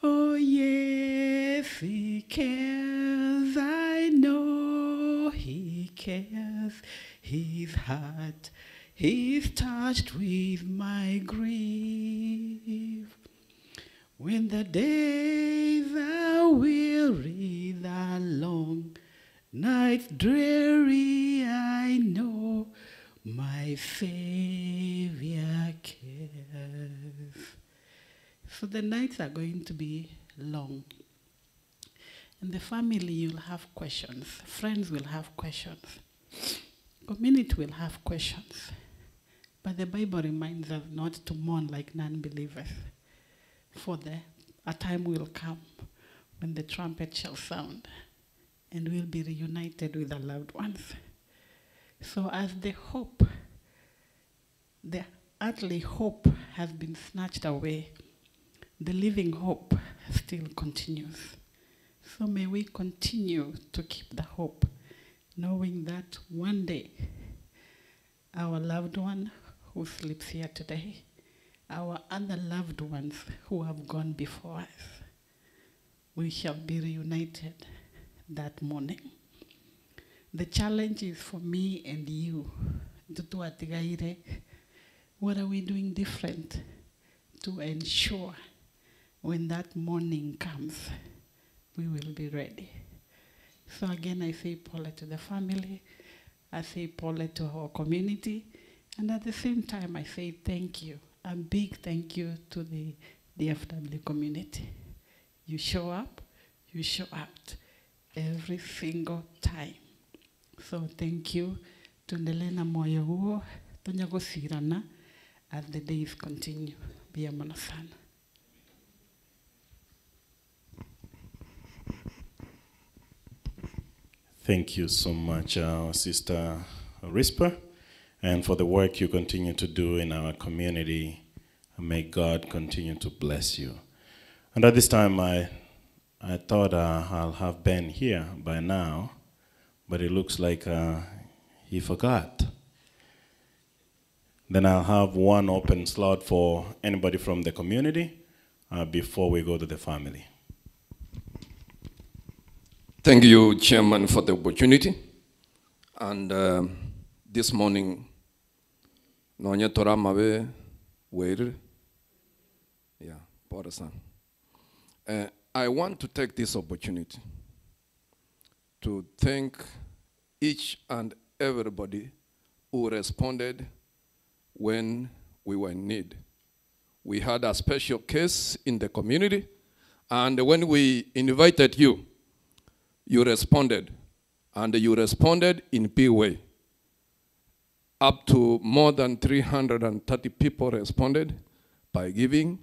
Oh yes, He cares, I know He cares. His heart, He's touched with my grief. When the days are weary, the long nights dreary, I know my Savior cares. So the nights are going to be long. And the family, you'll have questions. Friends will have questions. Community will have questions. But the Bible reminds us not to mourn like non-believers. For a time will come when the trumpet shall sound, and we'll be reunited with our loved ones. So as the hope, the earthly hope has been snatched away, the living hope still continues. So may we continue to keep the hope, knowing that one day our loved one who sleeps here today, our other loved ones who have gone before us. We shall be reunited that morning. The challenge is for me and you. What are we doing different to ensure when that morning comes, we will be ready? So again, I say Paula to the family, I say Paula to our community, and at the same time, I say thank you, a big thank you to the DFW community. You show up, you show out every single time. So thank you. Tundelena moyo huo, tunyagosirana as the days continue. Biyamana sana. Thank you so much, Sister Risper, and for the work you continue to do in our community. May God continue to bless you. And at this time, I thought I'll have Ben here by now, but it looks like he forgot. Then I'll have one open slot for anybody from the community before we go to the family. Thank you, Chairman, for the opportunity. And this morning, Nonya Tora Mabe Weir. Yeah, Borasan. I want to take this opportunity to thank each and everybody who responded when we were in need. We had a special case in the community, and when we invited you, you responded, and you responded in a big way. Up to more than 330 people responded by giving,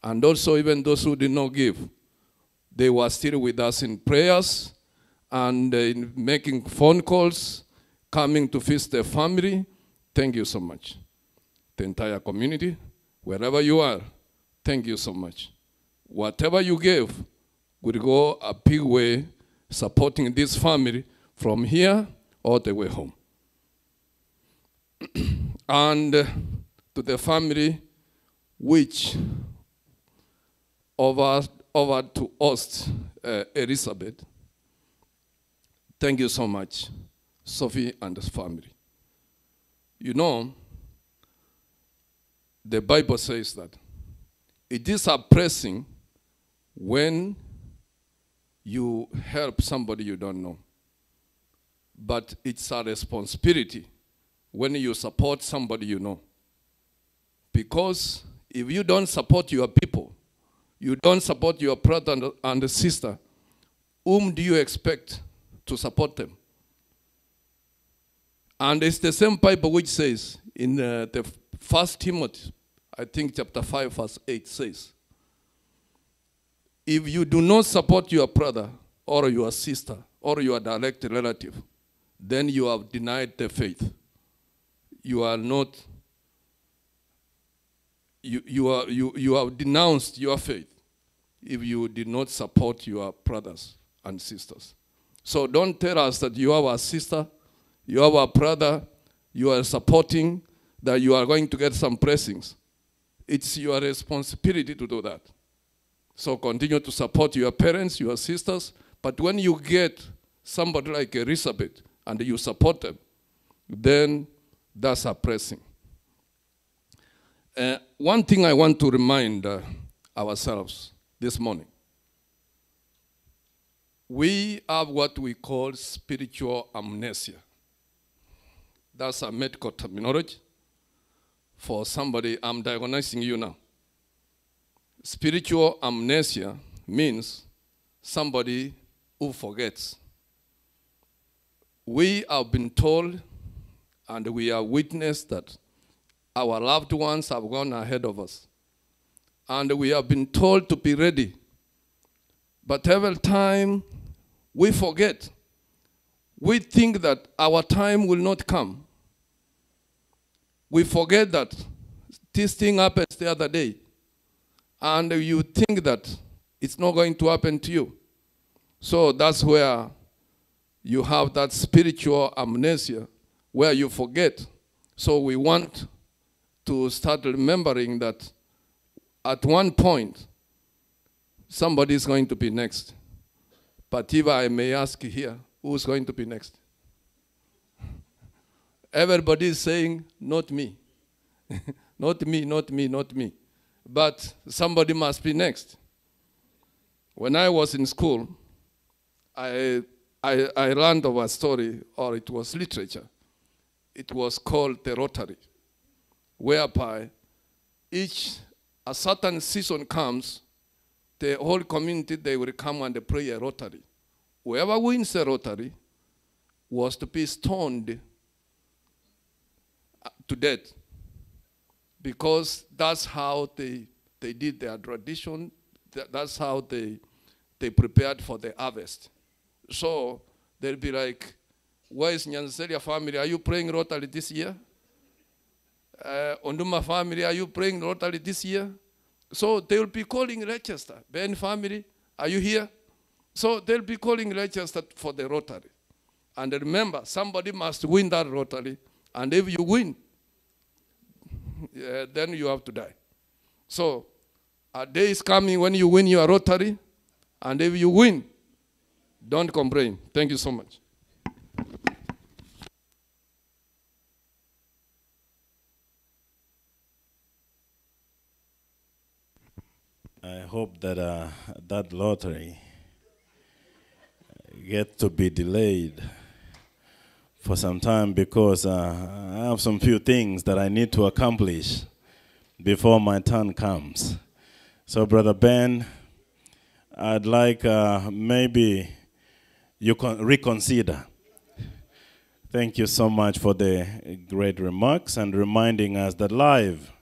and also even those who did not give, they were still with us in prayers and in making phone calls, coming to visit their family. Thank you so much. The entire community, wherever you are, thank you so much. Whatever you gave would go a big way supporting this family from here all the way home. And to the family which over to us, Elizabeth, thank you so much, Sophie and his family. You know, the Bible says that it is a blessing when you help somebody you don't know. But it's a responsibility when you support somebody you know. Because if you don't support your people, you don't support your brother and sister, whom do you expect to support them? And it's the same Bible which says in the 1 Timothy, I think chapter 5, verse 8 says, if you do not support your brother or your sister or your direct relative, then you have denied the faith. You are not, you have denounced your faith if you did not support your brothers and sisters. So don't tell us that you have a sister, you have a brother, you are supporting, that you are going to get some blessings. It's your responsibility to do that. So continue to support your parents, your sisters, but when you get somebody like Elizabeth and you support them, then that's a blessing. One thing I want to remind ourselves this morning. We have what we call spiritual amnesia. That's a medical terminology for somebody. I'm diagnosing you now. Spiritual amnesia means somebody who forgets. We have been told and we have witnessed that our loved ones have gone ahead of us. And we have been told to be ready. But every time we forget, we think that our time will not come. We forget that this thing happened the other day. And you think that it's not going to happen to you. So that's where you have that spiritual amnesia, where you forget. So we want to start remembering that at one point, somebody is going to be next. But if I may ask you here, who's going to be next? Everybody is saying, not me. Not me, not me, not me. But somebody must be next. When I was in school, I learned of a story, or it was literature. It was called the Rotary, whereby a certain season comes, the whole community, they will come and pray a Rotary. Whoever wins a Rotary was to be stoned to death, because that's how they did their tradition. That's how they prepared for the harvest. So they'll be like, where is Nyanselia family? Are you praying Rotary this year? Onduma family, are you praying Rotary this year? So they'll be calling Rochester. Ben family, are you here? So they'll be calling Rochester for the Rotary. And remember, somebody must win that Rotary. And if you win, then you have to die. So a day is coming when you win your Rotary. And if you win, don't complain. Thank you so much. I hope that that lottery gets to be delayed for some time, because I have some few things that I need to accomplish before my turn comes. So, Brother Ben, I'd like maybe you can reconsider. Thank you so much for the great remarks and reminding us that life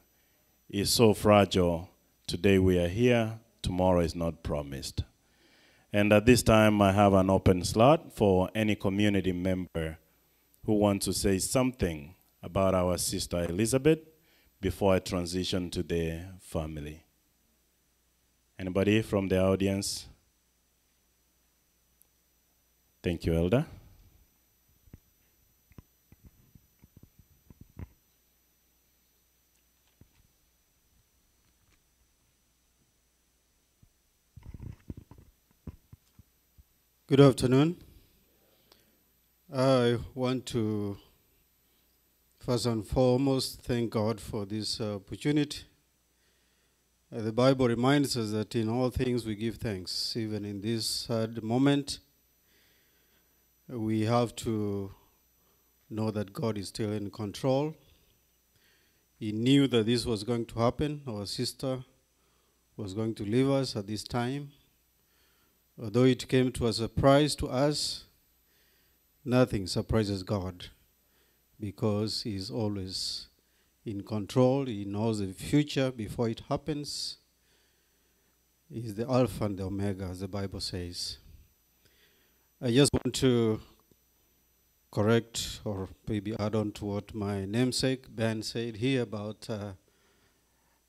is so fragile. Today we are here, tomorrow is not promised. And at this time, I have an open slot for any community member who wants to say something about our sister Elizabeth before I transition to the family. Anybody from the audience? Thank you, Elder. Good afternoon. I want to first and foremost thank God for this opportunity. The Bible reminds us that in all things we give thanks. Even in this sad moment, we have to know that God is still in control. He knew that this was going to happen. Our sister was going to leave us at this time. Although it came to a surprise to us, nothing surprises God, because He is always in control. He knows the future before it happens. He is the Alpha and the Omega, as the Bible says. I just want to correct or maybe add on to what my namesake Ben said here about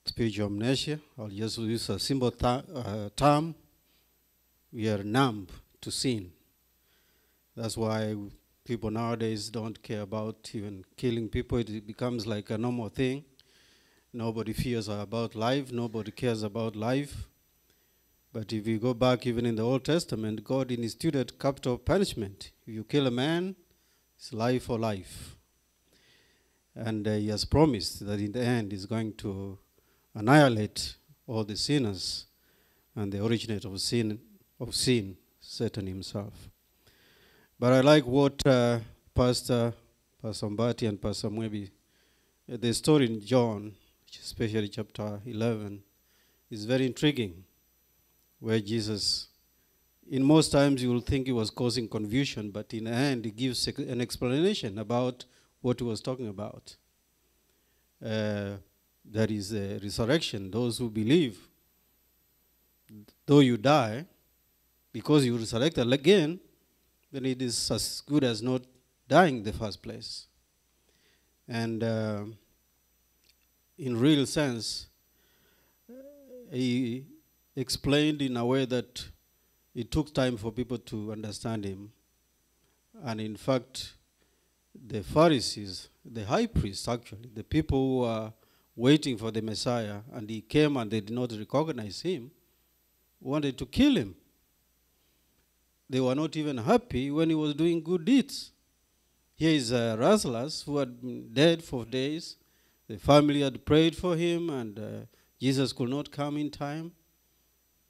spiritual amnesia. I'll just use a simple term. We are numb to sin. That's why people nowadays don't care about even killing people. It becomes like a normal thing. Nobody fears about life. Nobody cares about life. But if you go back even in the Old Testament, God instituted capital punishment. If you kill a man, it's life for life. And He has promised that in the end He's going to annihilate all the sinners and the originator of sin, Satan himself. But I like what Pastor Mbati and Pastor Mwebi, the story in John, especially chapter 11, is very intriguing, where Jesus, in most times you will think He was causing confusion, but in the end He gives an explanation about what He was talking about. That is the resurrection. Those who believe, though you die, because you resurrected again, then it is as good as not dying in the first place. And in real sense, He explained in a way that it took time for people to understand Him. And in fact, the Pharisees, the high priests actually, the people who waiting for the Messiah, and he came and they did not recognize him, wanted to kill him. They were not even happy when he was doing good deeds. Here is Lazarus, who had been dead for days. The family had prayed for him, and Jesus could not come in time.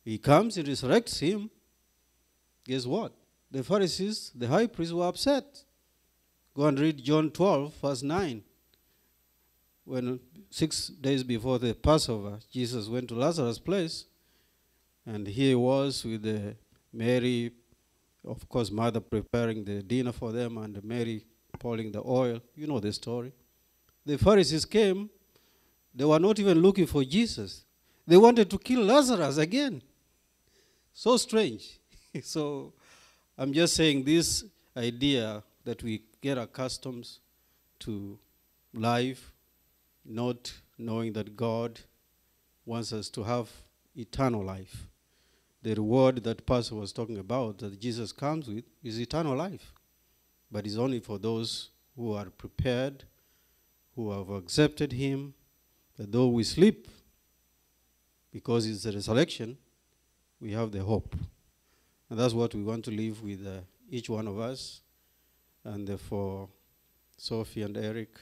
He comes, he resurrects him. Guess what? The Pharisees, the high priests, were upset. Go and read John 12, verse 9. When 6 days before the Passover, Jesus went to Lazarus' place, and here he was with Mary, of course, mother preparing the dinner for them, and Mary pouring the oil. You know the story. The Pharisees came. They were not even looking for Jesus. They wanted to kill Lazarus again. So strange. So I'm just saying this idea that we get accustomed to life, not knowing that God wants us to have eternal life. The reward that Pastor was talking about, that Jesus comes with, is eternal life. But it's only for those who are prepared, who have accepted him, that though we sleep, because it's the resurrection, we have the hope. And that's what we want to leave with each one of us. And for Sophie and Eric,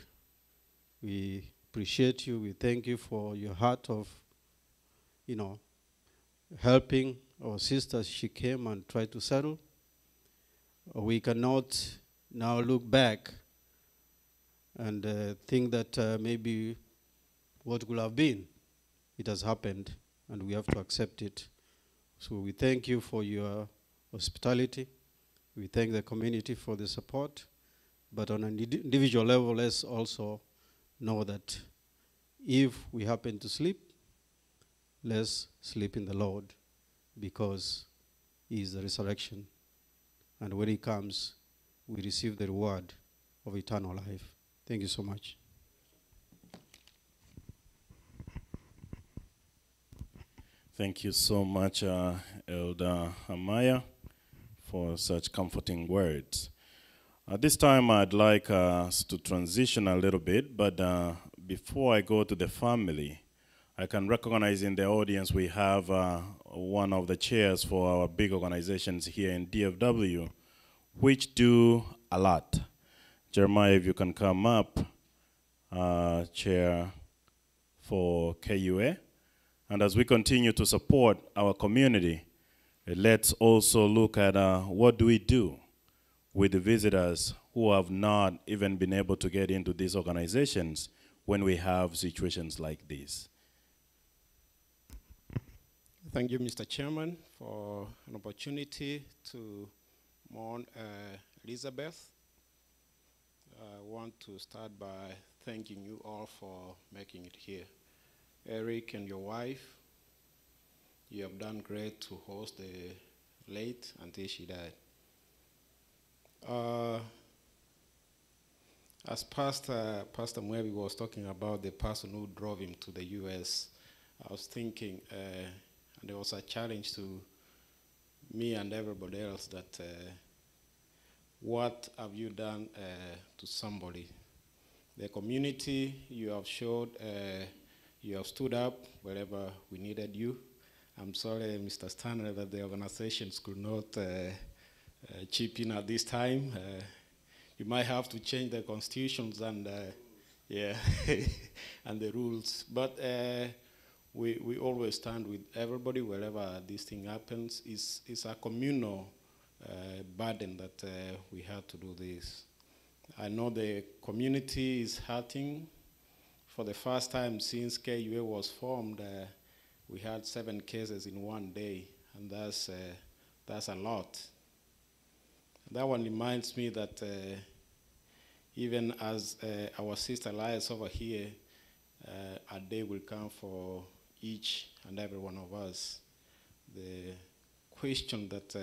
we appreciate you. We thank you for your heart of, helping our sister. She came and tried to settle. We cannot now look back and think that maybe what could have been, it has happened, and we have to accept it. So we thank you for your hospitality. We thank the community for the support. But on an individual level, let's also know that if we happen to sleep, let's sleep in the Lord, because he is the resurrection. And when he comes, we receive the reward of eternal life. Thank you so much. Thank you so much, Elder Amaya, for such comforting words. At this time, I'd like us to transition a little bit, but before I go to the family, I can recognize in the audience we have one of the chairs for our big organizations here in DFW, which do a lot. Jeremiah, if you can come up, chair for KUA. And as we continue to support our community, let's also look at what do we do with the visitors who have not even been able to get into these organizations when we have situations like this. Thank you, Mr. Chairman, for an opportunity to mourn Elizabeth. I want to start by thanking you all for making it here. Eric and your wife, you have done great to host the late until she died. As Pastor Mwebi was talking about the person who drove him to the US, I was thinking, and there was a challenge to me and everybody else that what have you done to somebody? The community, you have showed, you have stood up wherever we needed you. I'm sorry, Mr. Stanley, that the organizations could not chip in at this time. You might have to change the constitutions and yeah, and the rules. But we always stand with everybody wherever this thing happens. It's a communal burden that we have to do this. I know the community is hurting. For the first time since KUA was formed, we had 7 cases in one day, and that's a lot. That one reminds me that even as our sister lies over here, a day will come for each and every one of us. The question that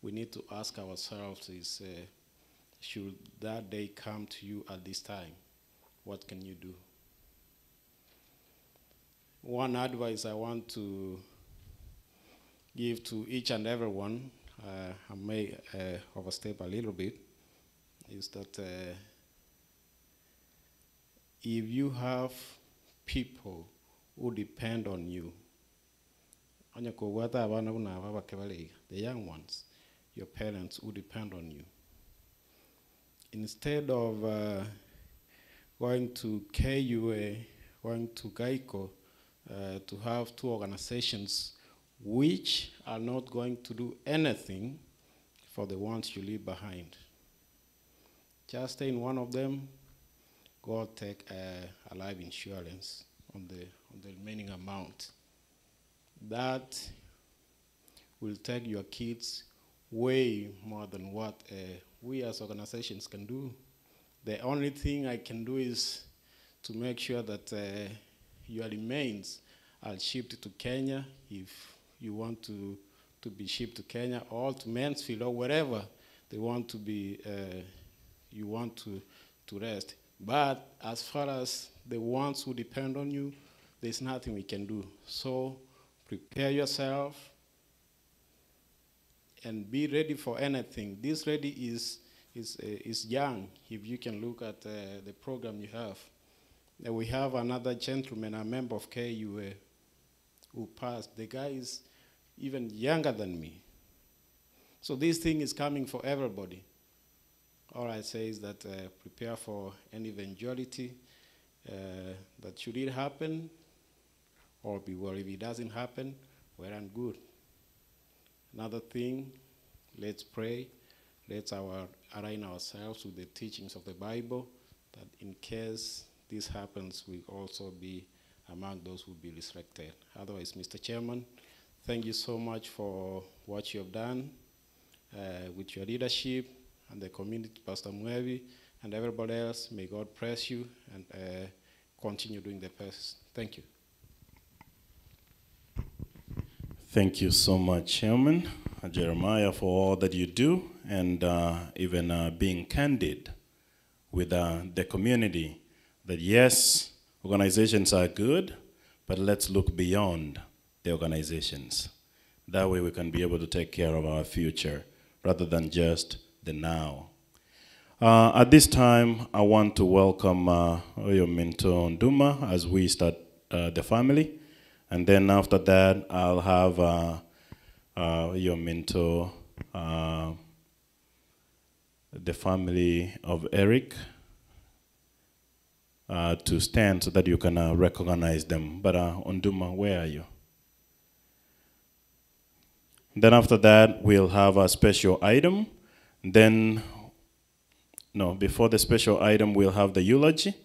we need to ask ourselves is, should that day come to you at this time, what can you do? One advice I want to give to each and every one, I may overstep a little bit, is that if you have people who depend on you. The young ones, your parents who depend on you. Instead of going to KUA, going to GEICO, to have two organizations which are not going to do anything for the ones you leave behind. Just stay in one of them, go take a life insurance on the remaining amount. That will take your kids way more than what we as organizations can do. The only thing I can do is to make sure that your remains are shipped to Kenya if you want to be shipped to Kenya, or to Mansfield, or wherever they want to be, you want to rest. But as far as the ones who depend on you, there's nothing we can do. So prepare yourself and be ready for anything. This ready is young, if you can look at the program you have. We have another gentleman, a member of KUA, who passed. The guy is even younger than me. So this thing is coming for everybody. All I say is that prepare for any eventuality that should it happen, or be worried if it doesn't happen, well and good. Another thing, let's pray. Let's align ourselves with the teachings of the Bible, that in case this happens, we also be among those who will be resurrected. Otherwise, Mr. Chairman, thank you so much for what you have done with your leadership and the community, Pastor Mwevi, and everybody else. May God bless you and continue doing the best. Thank you. Thank you so much, Chairman Jeremiah, for all that you do, and even being candid with the community, that yes, organizations are good, but let's look beyond the organizations. That way we can be able to take care of our future rather than just the now. At this time, I want to welcome Oyo Minto Nduma as we start the family. And then after that, I'll have your mentor, the family of Eric, to stand so that you can recognize them. But Onduma, where are you? Then after that, we'll have a special item. Then, no, before the special item, we'll have the eulogy.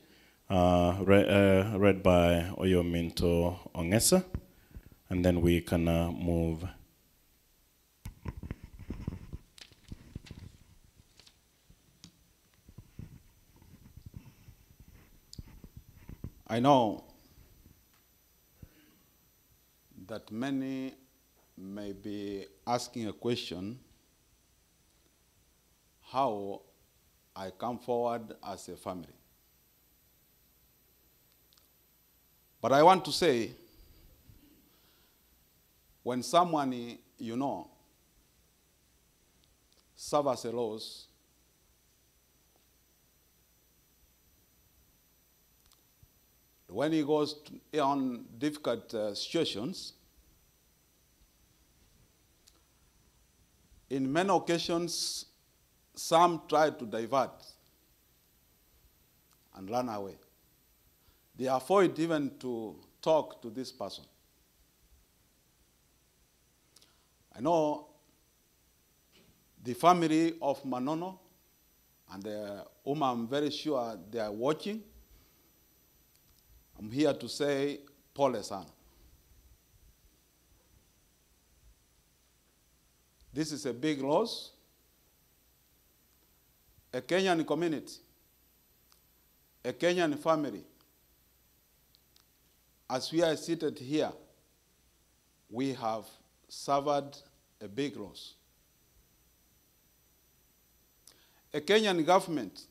Read by Oyo Minto Ongesa, and then we can move. I know that many may be asking a question, how I come forward as a family. But I want to say, when someone you know suffers a loss, when he goes on difficult situations, in many occasions, some try to divert and run away. They avoid even to talk to this person. I know the family of Manono, and whom I'm very sure they are watching. I'm here to say, pole sana. This is a big loss. A Kenyan community, a Kenyan family. As we are seated here, we have suffered a big loss. A Kenyan government,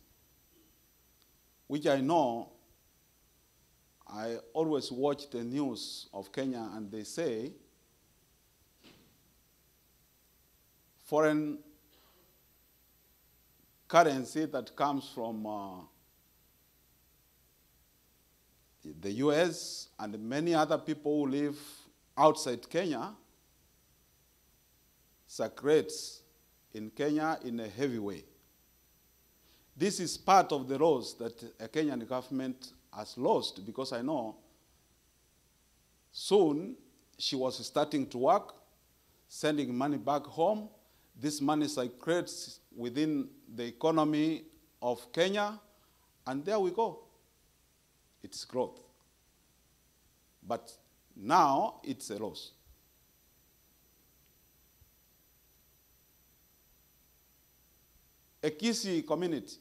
which I know, I always watch the news of Kenya, and they say foreign currency that comes from the US, and many other people who live outside Kenya secretes in Kenya in a heavy way. This is part of the laws that a Kenyan government has lost, because I know soon she was starting to work, sending money back home. This money circulates within the economy of Kenya, and there we go. It's growth. But now it's a loss. A Kisii community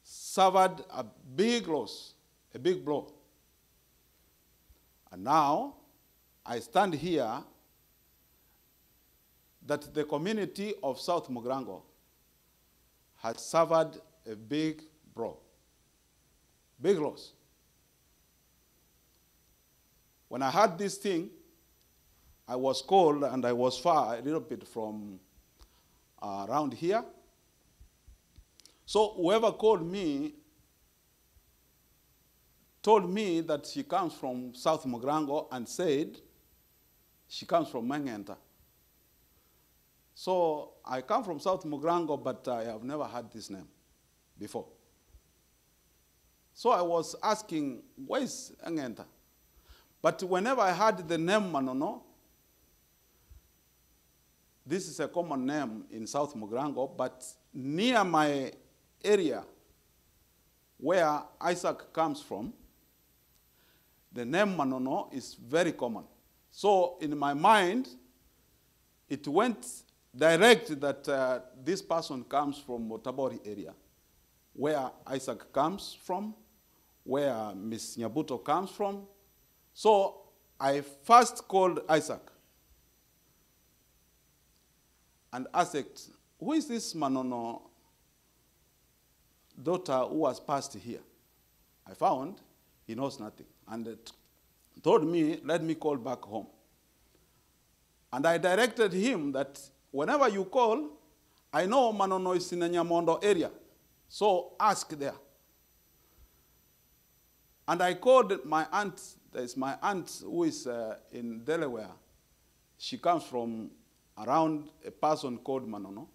suffered a big loss, a big blow. And now I stand here that the community of South Mugrango has suffered a big blow, big loss. When I heard this thing, I was called, and I was far a little bit from around here. So whoever called me told me that she comes from South Mugrango and said she comes from Mangenta. So I come from South Mugrango, but I have never heard this name before. So I was asking, where is Mangenta? But whenever I heard the name Manono, this is a common name in South Mugrango, but near my area where Isaac comes from, the name Manono is very common. So in my mind, it went direct that this person comes from Motabori area, where Isaac comes from, where Miss Nyabuto comes from. So I first called Isaac and asked, who is this Manono daughter who was passed here? I found he knows nothing, and told me, let me call back home. And I directed him that whenever you call, I know Manono is in the Nyamondo area, so ask there. And I called my aunt. There's my aunt who is in Delaware. She comes from around a person called Manono.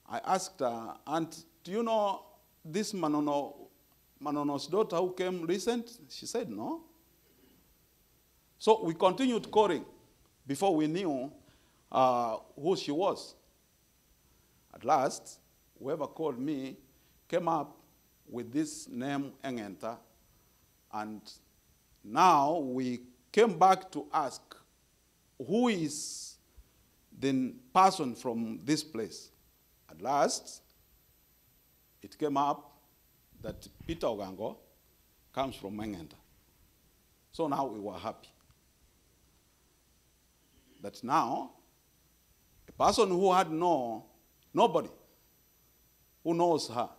I asked her, Aunt, do you know this Manono's daughter who came recent? She said, no. So we continued calling before we knew who she was. At last, whoever called me came up with this name, Engenta, and now we came back to ask, who is the person from this place? At last, it came up that Peter Ogango comes from Mangenta. So now we were happy that now a person who had nobody who knows her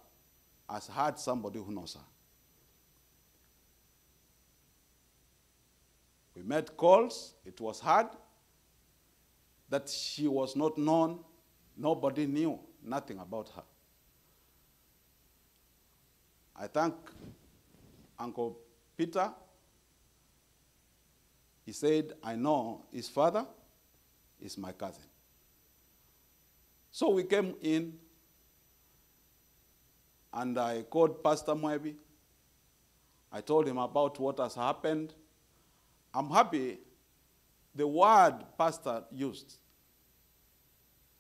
has had somebody who knows her. We made calls. It was hard that she was not known. Nobody knew nothing about her. I thank Uncle Peter. He said, I know his father is my cousin. So we came in, and I called Pastor Mwebi. I told him about what has happened. I'm happy the word Pastor used,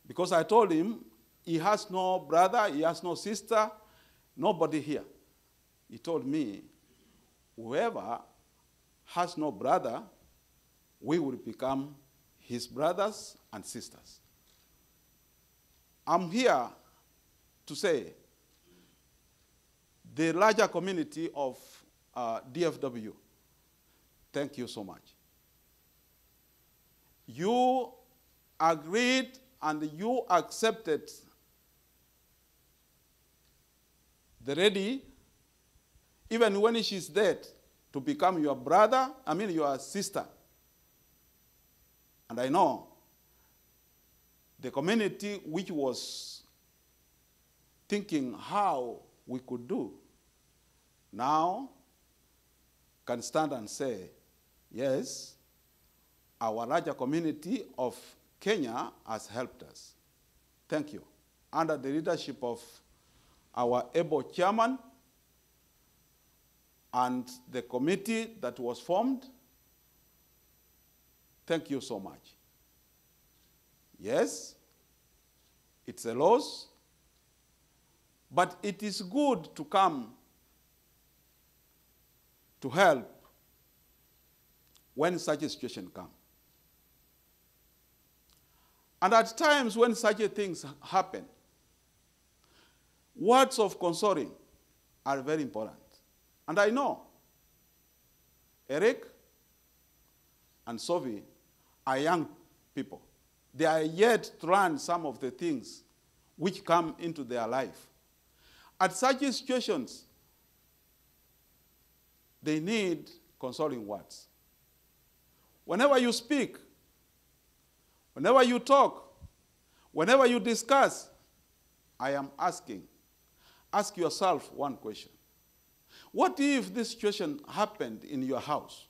because I told him he has no brother, he has no sister, nobody here. He told me, whoever has no brother, we will become his brothers and sisters. I'm here to say the larger community of DFW, thank you so much. You agreed and you accepted the lady, even when she's dead, to become your brother, your sister. And I know the community which was thinking how we could do now can stand and say, yes, our larger community of Kenya has helped us. Thank you. Under the leadership of our able chairman and the committee that was formed, thank you so much. Yes, it's a loss, but it is good to come to help when such a situation comes. And at times when such things happen, words of consoling are very important. And I know Eric and Sophie are young people. They are yet to learn some of the things which come into their life. At such situations, they need consoling words. Whenever you speak, whenever you talk, whenever you discuss, I am asking, ask yourself one question. What if this situation happened in your house?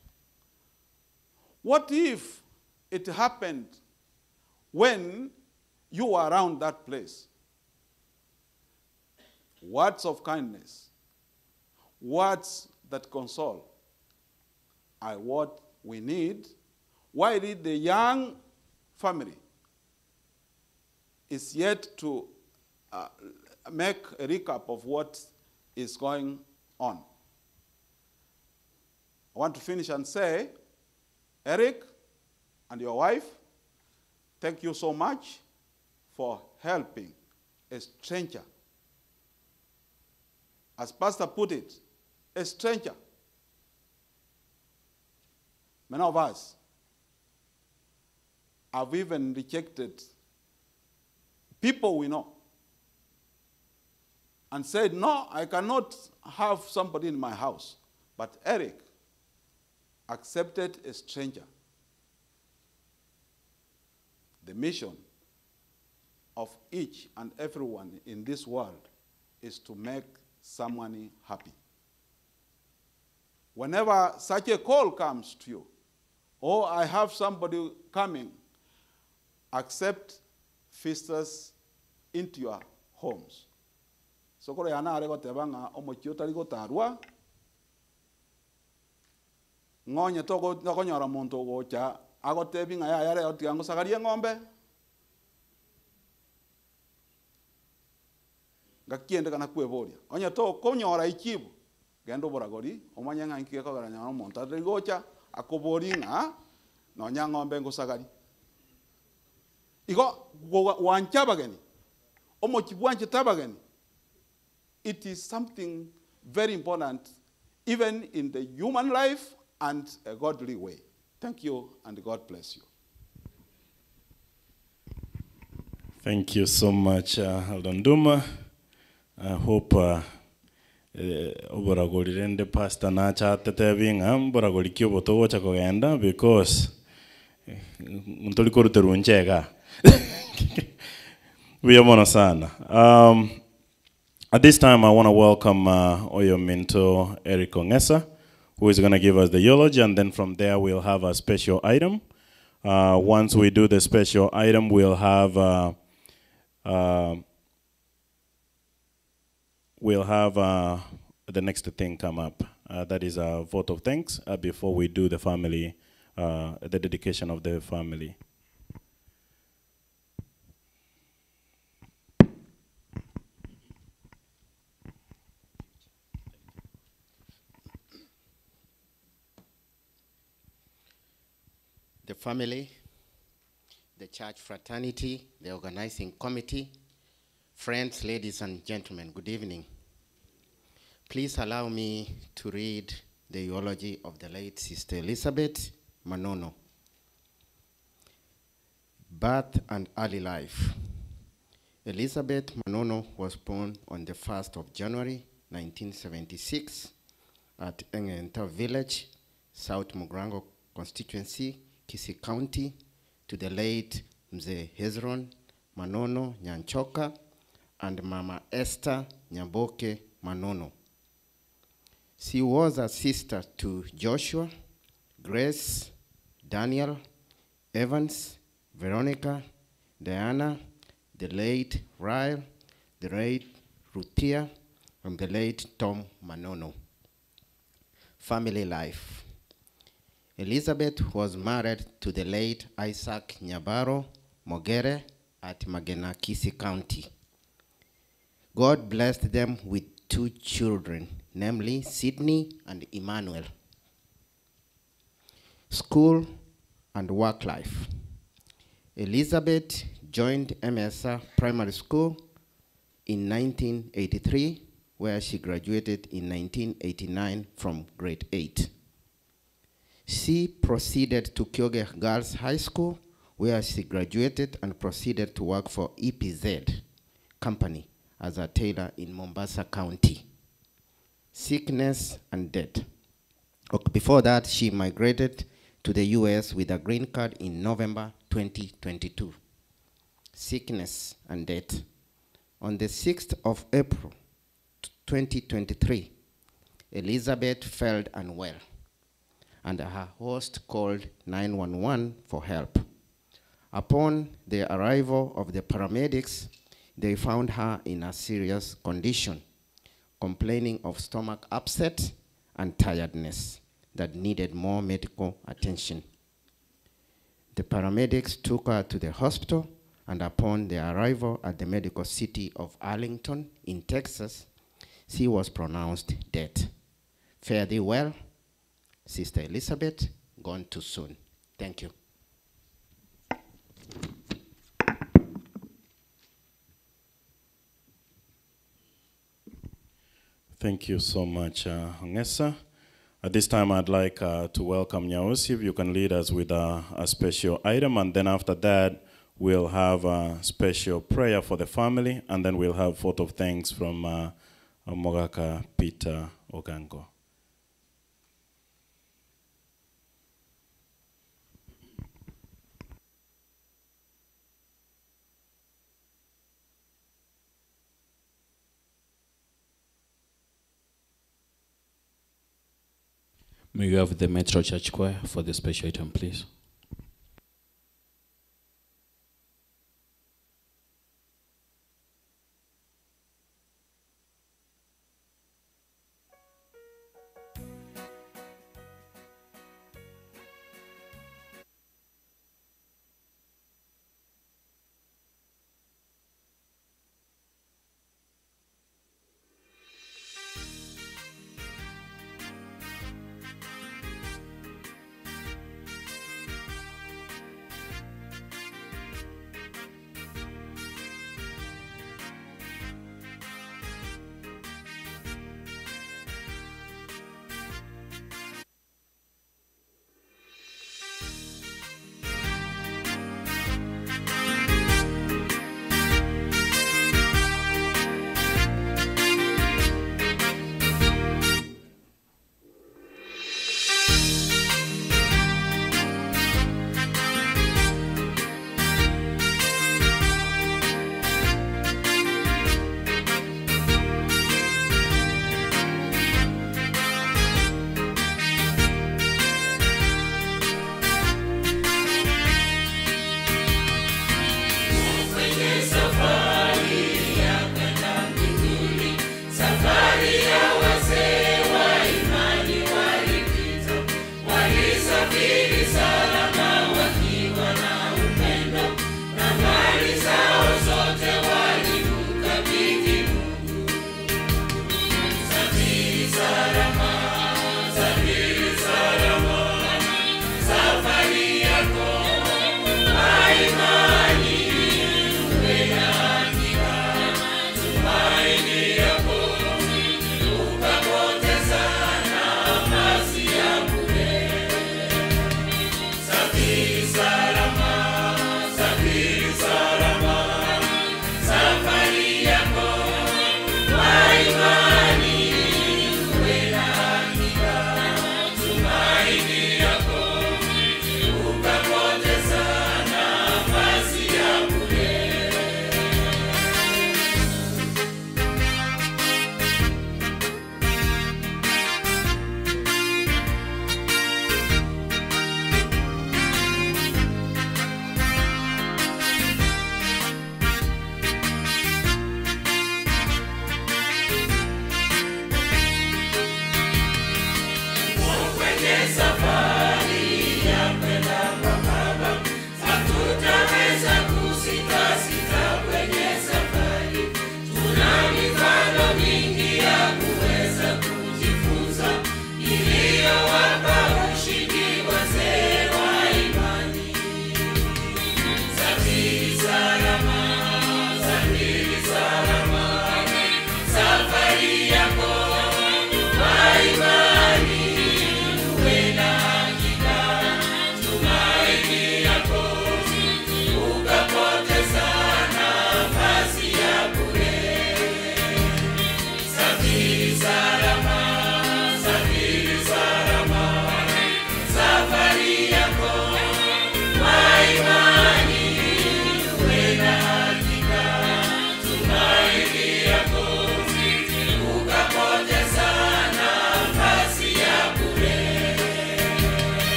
What if it happened when you were around that place? Words of kindness, words that console are what we need. Why did the young family is yet to make a recap of what is going on? I want to finish and say, Eric and your wife, thank you so much for helping a stranger. As Pastor put it, a stranger. Many of us have even rejected people we know and said, no, I cannot have somebody in my house. But Eric accepted a stranger. The mission of each and everyone in this world is to make someone happy. Whenever such a call comes to you, or I have somebody coming, accept visitors into your homes. So kore ana arego tebanga omochio tarigo tarwa ngonye togo nyora muntu gocha ago tebinga ya yare otiango sagarie ngombe gakiende kana kweboria onye to konyora ikibu gendo boragori omanya nganki ko garanya omuntu atarigocha akobori nga no nyangombe ngusagari igo wanchabageni omochibwanche tabageni. It is something very important, even in the human life and a godly way. Thank you, and God bless you. Thank you so much, Aldonduma. I hope oboragolirende pastor na chatete binga boragoliki obotogo chakogenda because ntolikoruteru nchega. Viyamono sana. At this time, I want to welcome Oyo Minto Eric Ongesa, who is going to give us the eulogy, and then from there we'll have a special item. Once we do the special item, we'll have the next thing come up. That is a vote of thanks before we do the family, the dedication of the family. The family, the church fraternity, the organizing committee, friends, ladies and gentlemen, good evening. Please allow me to read the eulogy of the late Sister Elizabeth Manono. Birth and early life. Elizabeth Manono was born on the 1st of January, 1976 at Engenta Village, South Mugrango constituency, Kisii County, to the late Mzee Hezron Manono Nyanchoka and Mama Esther Nyamboke Manono. She was a sister to Joshua, Grace, Daniel, Evans, Veronica, Diana, the late Ryle, the late Ruthia, and the late Tom Manono. Family life. Elizabeth was married to the late Isaac Nyabaro Mogere at Magenakisi County. God blessed them with 2 children, namely Sydney and Emmanuel. School and work life. Elizabeth joined MSR Primary School in 1983, where she graduated in 1989 from grade 8. She proceeded to Kyoge Girls High School, where she graduated and proceeded to work for EPZ Company as a tailor in Mombasa County. Sickness and death. Before that, she migrated to the US with a green card in November 2022. Sickness and death. On the 6th of April 2023, Elizabeth felt unwell, and her host called 911 for help. Upon the arrival of the paramedics, they found her in a serious condition, complaining of stomach upset and tiredness that needed more medical attention. The paramedics took her to the hospital, and upon their arrival at the medical city of Arlington in Texas, she was pronounced dead. Fare thee well, Sister Elizabeth, gone too soon. Thank you. Thank you so much, Ngesa. At this time, I'd like to welcome Nyausi. If you can lead us with a special item, and then after that, we'll have a special prayer for the family, and then we'll have vote of thanks from Mogaka Peter Ogango. May you have the Metro Church Choir for the special item, please.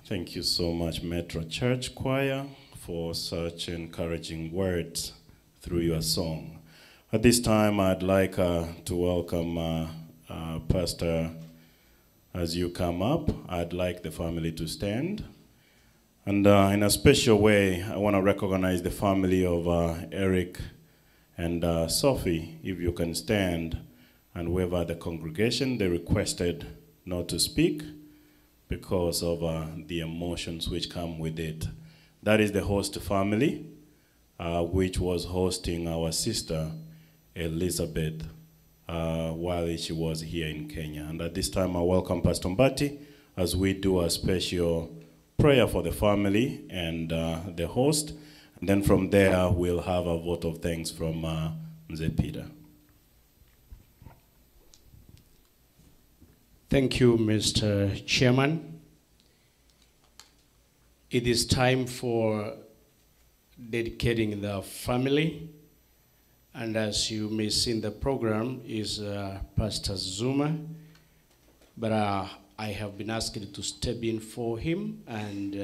Thank you so much, Metro Church Choir, for such encouraging words through your song. At this time, I'd like to welcome Pastor. As you come up, I'd like the family to stand. And in a special way, I want to recognize the family of Eric and Sophie, if you can stand. And whoever the congregation, they requested not to speak because of the emotions which come with it. That is the host family, which was hosting our sister, Elizabeth, while she was here in Kenya. And at this time, I welcome Pastor Mbati as we do a special prayer for the family and the host. And then from there, we'll have a vote of thanks from Mzee Peter. Thank you, Mr. Chairman. It is time for dedicating the family. And as you may see in the program is Pastor Zuma. But I have been asked to step in for him, and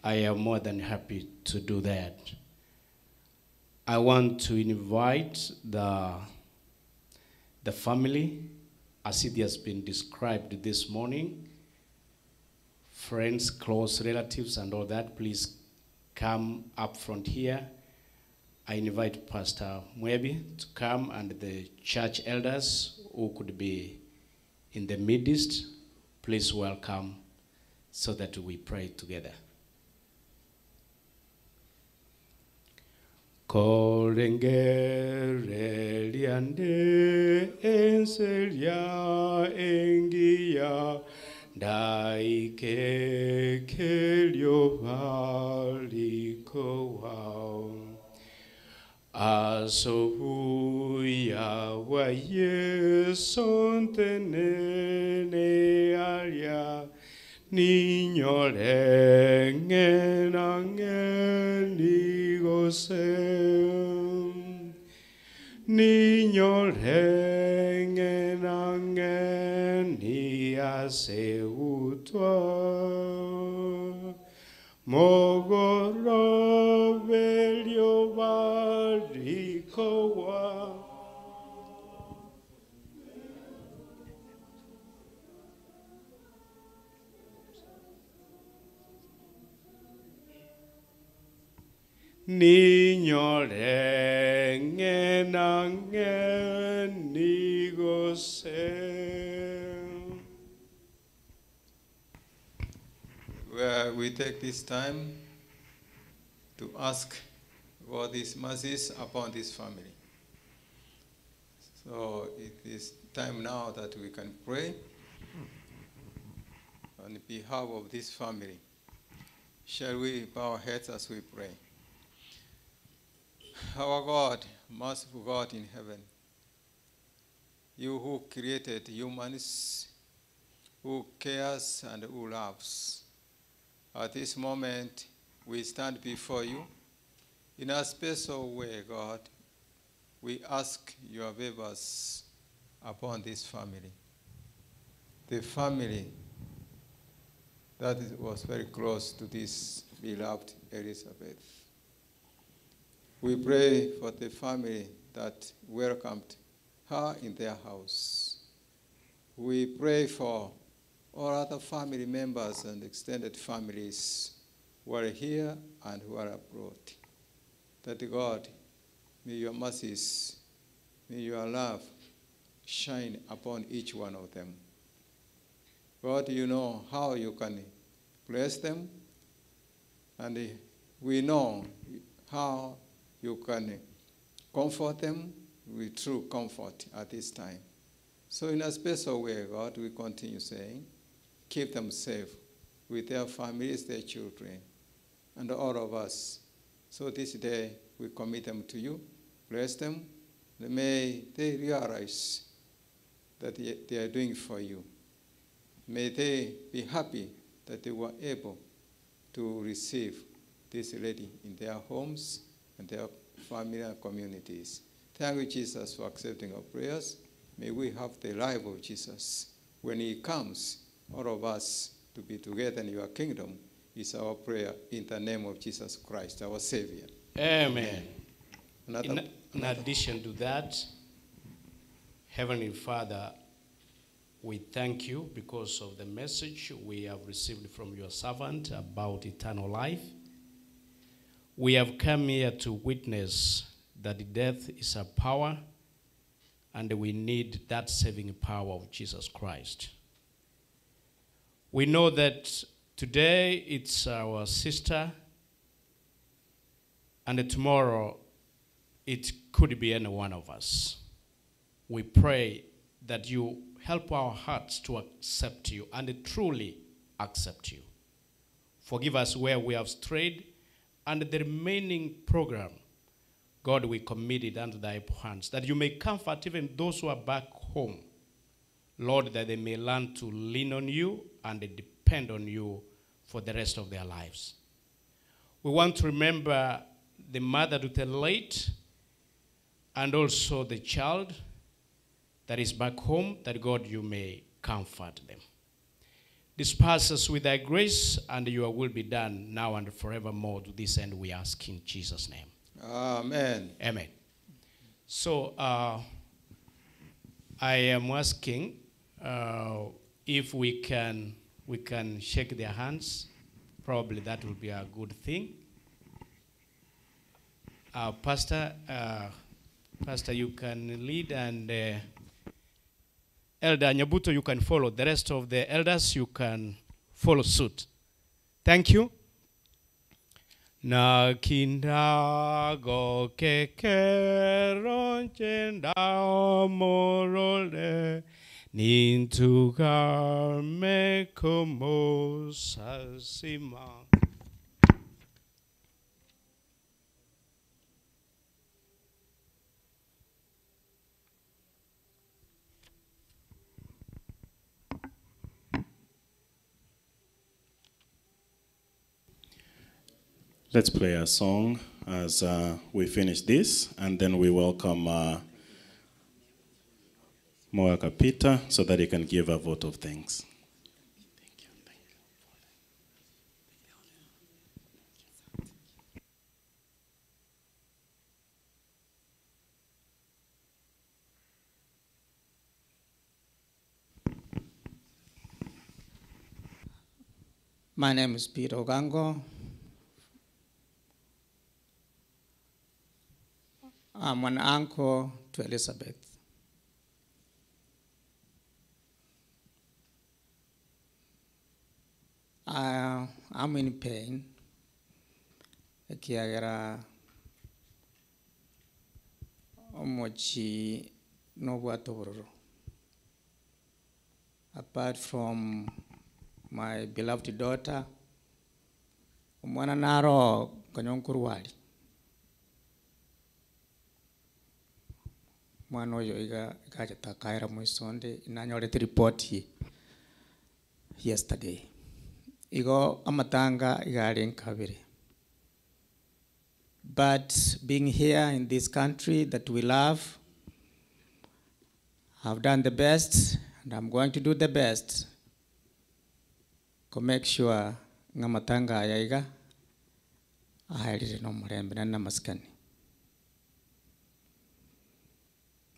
I am more than happy to do that. I want to invite the family, as it has been described this morning, friends, close relatives, and all that. Please come up front here. I invite Pastor Mwebi to come and the church elders who could be in the midst. Please welcome so that we pray together. Korengere liande enselia engia daike kelio valiko wao. Asohuya wa Yeson tenene alia niño lengen angel nigosem niño lengen angel ni aseutwa mogoro velio varikowa. Niño lengen angel nigosem. Where we take this time to ask God His mercies upon this family. So it is time now that we can pray on behalf of this family. Shall we bow our heads as we pray? Our God, merciful God in heaven, you who created humans, who cares and who loves, at this moment we stand before you in a special way, God. We ask your favors upon this family, the family that was very close to this beloved Elizabeth. We pray for the family that welcomed her in their house. We pray for all other family members and extended families who are here and who are abroad. That God, may your mercies, may your love shine upon each one of them. God, you know how you can bless them, and we know how you can comfort them with true comfort at this time. So in a special way, God, we continue saying, keep them safe with their families, their children, and all of us. So this day, we commit them to you. Bless them. May they realize that they are doing for you. May they be happy that they were able to receive this lady in their homes and their family and communities. Thank you, Jesus, for accepting our prayers. May we have the life of Jesus. When he comes, all of us to be together in your kingdom is our prayer in the name of Jesus Christ, our Savior. Amen. Another- In addition to that, Heavenly Father, we thank you because of the message we have received from your servant about eternal life. We have come here to witness that death is a power, and we need that saving power of Jesus Christ. We know that today it's our sister, and tomorrow it could be any one of us. We pray that you help our hearts to accept you and truly accept you. Forgive us where we have strayed, and the remaining program, God, we commit it unto thy hands, that you may comfort even those who are back home. Lord, that they may learn to lean on you and depend on you for the rest of their lives. We want to remember the mother to the late, and also the child that is back home, that God, you may comfort them. Disperse us with thy grace, and your will be done now and forevermore. To this end we ask in Jesus' name. Amen. Amen. So I am asking if we can shake their hands. Probably that will be a good thing. Pastor, you can lead, and Elder Nyabuto, you can follow. The rest of the elders, you can follow suit. Thank you. Na kindago kekeron chenda morole nintuga me como sasima. Let's play a song as we finish this, and then we welcome Moaka Peter so that he can give a vote of thanks. My name is Peter Ogango. I'm an uncle to Elizabeth. I'm in pain. Kiagera omochi no watororo. Apart from my beloved daughter, mwana naro kanyonkurwali. Mwana oyo iga takaira mwisonde inanyolete report yesterday. Igo amatanga igari nkabiri. But being here in this country that we love, I've done the best, and I'm going to do the best to make sure ngamatanga yaiga ahirire no murembe na namaskani.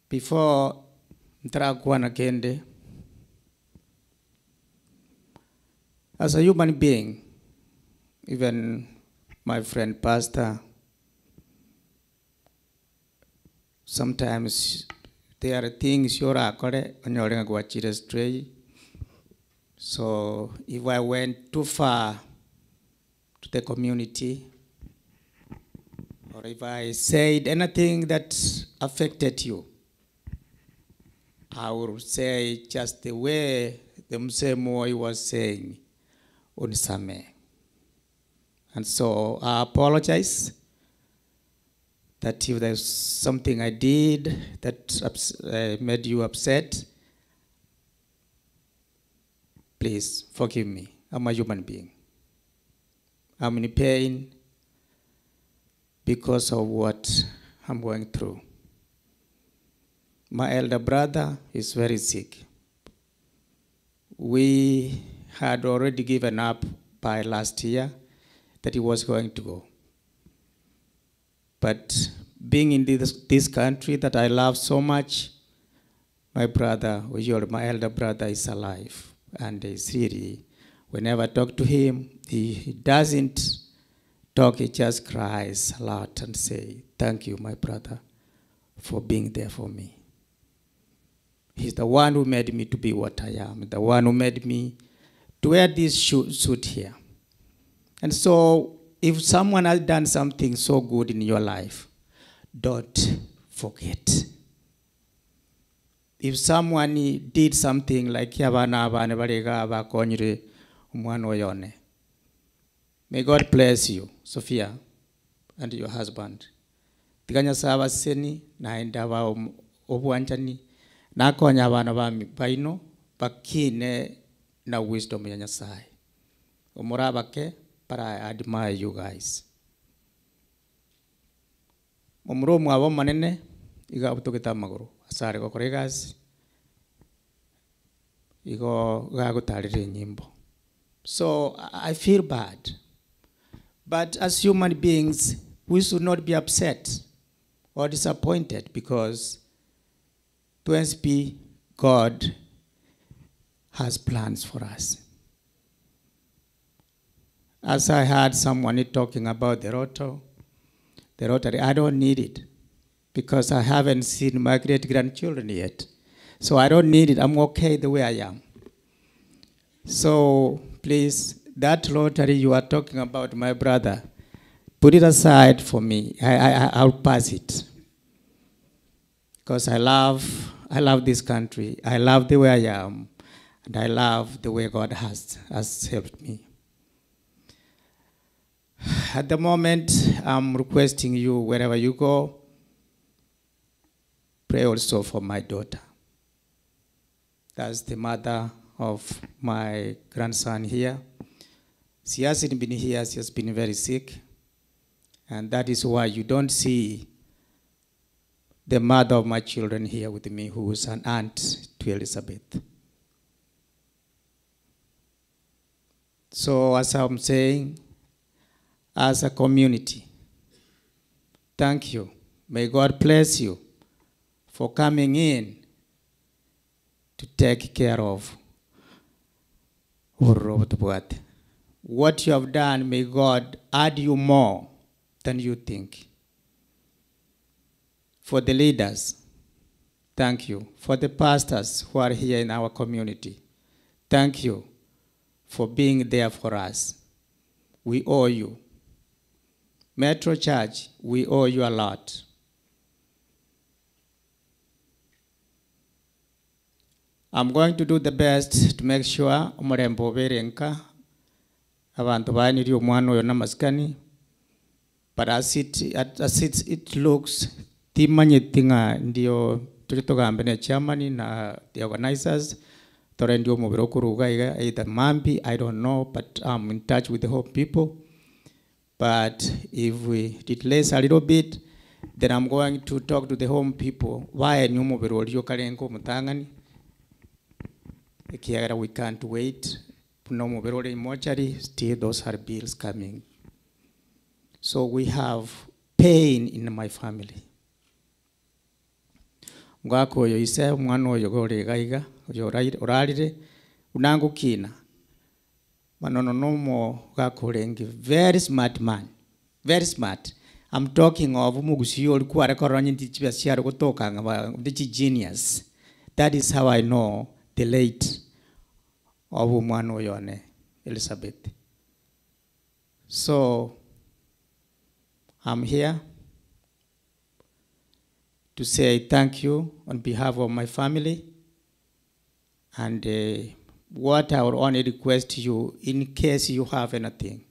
Before Ntarakuana Kende, as a human being, even my friend Pastor, sometimes there are things you're going stray. So if I went too far to the community, or if I said anything that affected you, I will say just the way the Msemo was saying, Unisame. And so I apologize that if there's something I did that made you upset, please forgive me. I'm a human being. I'm in pain because of what I'm going through. My elder brother is very sick. We had already given up by last year that he was going to go. But being in this country that I love so much, my brother, my elder brother, is alive. And he's really, whenever I talk to him, he doesn't talk, he just cries a lot and say, thank you, my brother, for being there for me. He's the one who made me to be what I am, the one who made me to wear this suit here. And so, if someone has done something so good in your life, don't forget. If someone did something like may God bless you, Sophia, and your husband. Tiganya saba seni na indawa obuanchani na konya bana baino bakine na wisdom ya Nyasaye. Umurabake, but I admire you guys. Mumuro mwabo manene iga butoketa maguru asare go koregas igo ga gutarire nyimbo. So I feel bad. But as human beings, we should not be upset or disappointed because God has plans for us. As I heard someone talking about the Rotary, I don't need it because I haven't seen my great-grandchildren yet. So I don't need it. I'm okay the way I am. So please, that Rotary you are talking about, my brother, put it aside for me. I'll pass it. Because I love this country. I love the way I am. And I love the way God has helped me. At the moment, I'm requesting you, wherever you go, pray also for my daughter. That's the mother of my grandson here. She hasn't been here, she has been very sick. And that is why you don't see the mother of my children here with me, who is an aunt to Elizabeth. So as I'm saying, as a community, thank you. May God bless you for coming in to take care of what you have done. May God add you more than you think. For the leaders, thank you. For the pastors who are here in our community, thank you for being there for us. We owe you. Metro Church, we owe you a lot. I'm going to do the best to make sure umurembo berenka abantu baniri omwana oyo namaskani, but as it looks, timanye tinga ndio tulitogambe na chairman na the organizers tore ndio mubiro kuruga either mambi, I don't know, but I'm in touch with the whole people. But if we delay a little bit, then I'm going to talk to the home people. Why nyo mubiro lyo kalengo mutangani? We can't wait. No mubiro le mortuary, still those are bills coming. So we have pain in my family. Ngako yo ise mwana oyo gore gaiga oyo orarire unangu kina Manono nomo gakorengi, very smart man, very smart. I'm talking of umugusiyo olikuwa rekoronyi ndichibia siaro kutoka ngaba ndichi genius. That is how I know the late of umwana oyone Elizabeth. So I'm here to say thank you on behalf of my family, and what I would only request you, in case you have anything,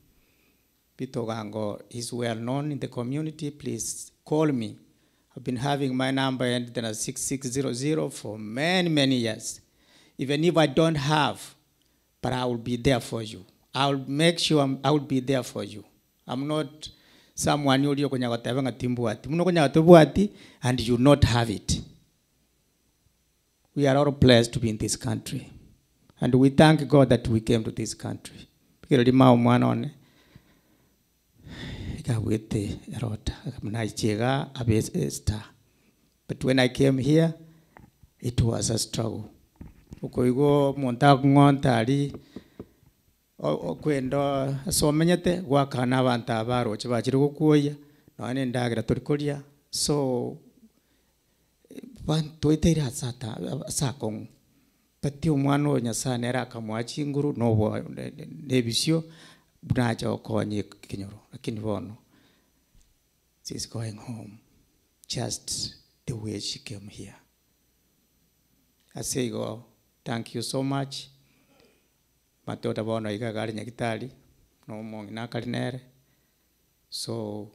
Pitogango is well known in the community, please call me. I've been having my number ended in 6600 for many, many years. Even if I don't have, but I will be there for you. I will make sure I will be there for you. I'm not someone who and you not have it. We are all blessed to be in this country. And we thank God that we came to this country. Because Manono, but when I came here, it was a struggle. Ukoigo montag ngontari okwendo somenyete gwakana banta baro chibachire gukuya none ndagira turikoria so ban toitera sata sakong pati umwana nyasane era kamwachi nguru no nebisio braja okonye kinyoro lakini bono she's going home just the way she came here. I say go thank you so much. Matota bono igagari nyakitali no mongi nakalinere. So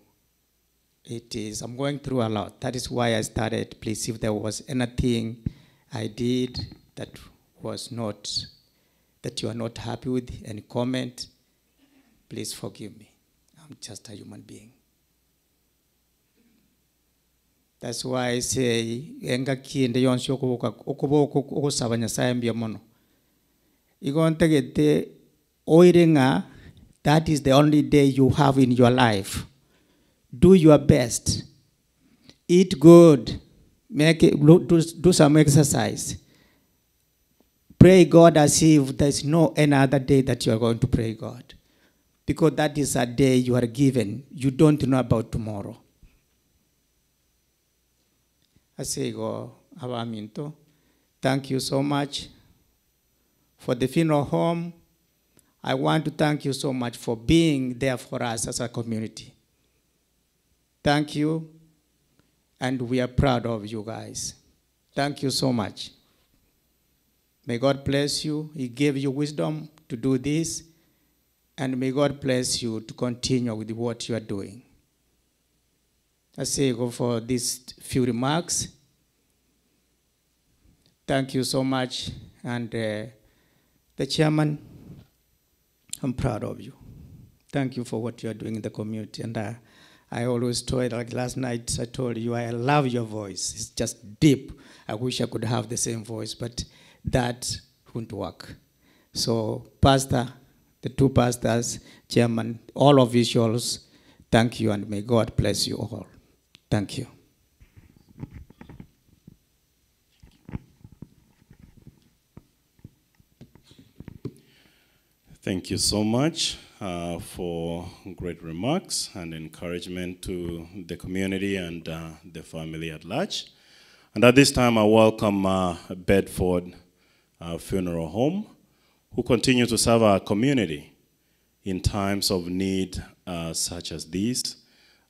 it is, I'm going through a lot. That is why I started. Please, if there was anything I did that was not, that you are not happy with, any comment, please forgive me. I'm just a human being. That's why I say, enga kiende yonsi okubo sabanya sayambia mono. Igontegete oirenga, that is the only day you have in your life. Do your best. Eat good. Make it, do some exercise. Pray God as if there's no any other day that you are going to pray God. Because that is a day you are given. You don't know about tomorrow. I say, go, Abaminto, thank you so much for the funeral home. I want to thank you so much for being there for us as a community. Thank you, and we are proud of you guys. Thank you so much. May God bless you. He gave you wisdom to do this, and may God bless you to continue with what you are doing. I say go for these few remarks. Thank you so much, and the chairman, I'm proud of you. Thank you for what you are doing in the community, and I always told, like last night, I told you, I love your voice. It's just deep. I wish I could have the same voice, but that wouldn't work. So, Pastor, the two pastors, chairman, all officials, thank you, and may God bless you all. Thank you. Thank you so much for great remarks and encouragement to the community and the family at large. And at this time, I welcome Bedford Funeral Home, who continue to serve our community in times of need such as these.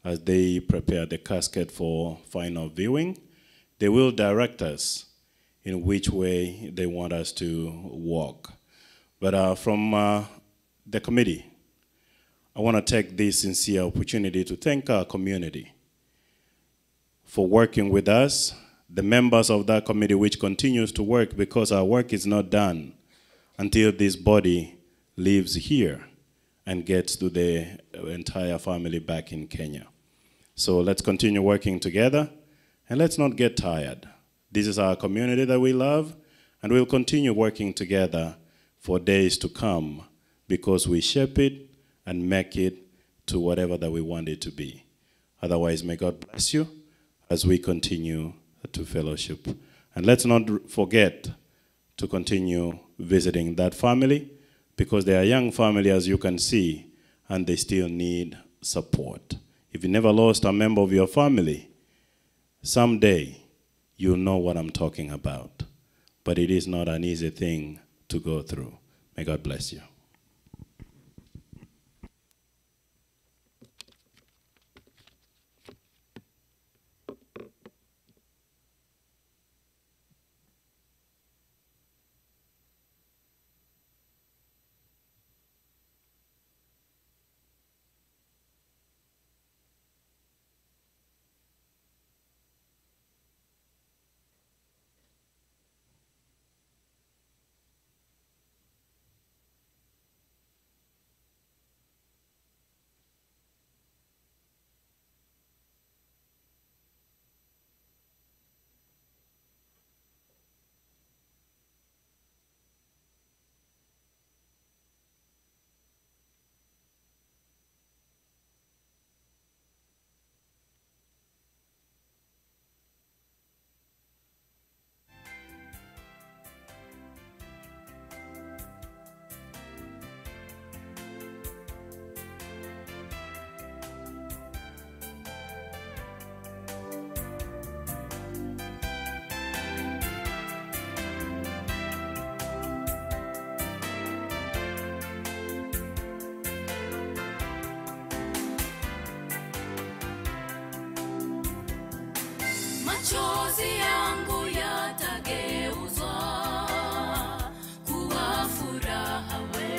As they prepare the casket for final viewing, they will direct us in which way they want us to walk. But from the committee, I want to take this sincere opportunity to thank our community for working with us, the members of that committee which continues to work, because our work is not done until this body lives here and gets to the entire family back in Kenya. So let's continue working together, and let's not get tired. This is our community that we love, and we'll continue working together for days to come, because we shape it and make it to whatever that we want it to be. Otherwise, may God bless you as we continue to fellowship. And let's not forget to continue visiting that family, because they are a young family, as you can see, and they still need support. If you never lost a member of your family, someday you'll know what I'm talking about. But it is not an easy thing to go through. May God bless you. machozi yangu yatageuzwa kuwa furaha we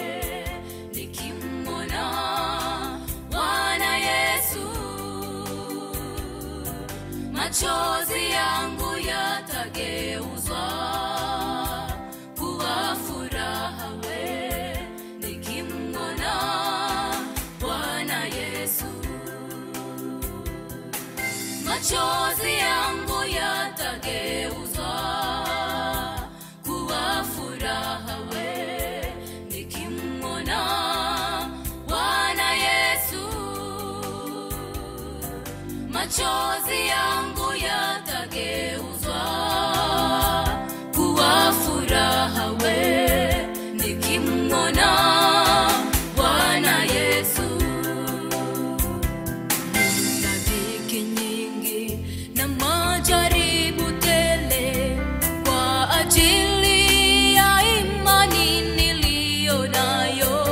nikimwona Bwana Yesu. Machozi yangu yatageuzwa kuwa furaha we nikimwona Bwana Yesu. Machozi yangu yatageuzwa kuwa furaha we nikimwona Bwana Yesu. Machozi yangu yatageuzwa kuwa furaha we nikimwona Bwana Yesu. Nina dhiki nyingi na majaribu tele kwa ajili ya imani niliyo nayo.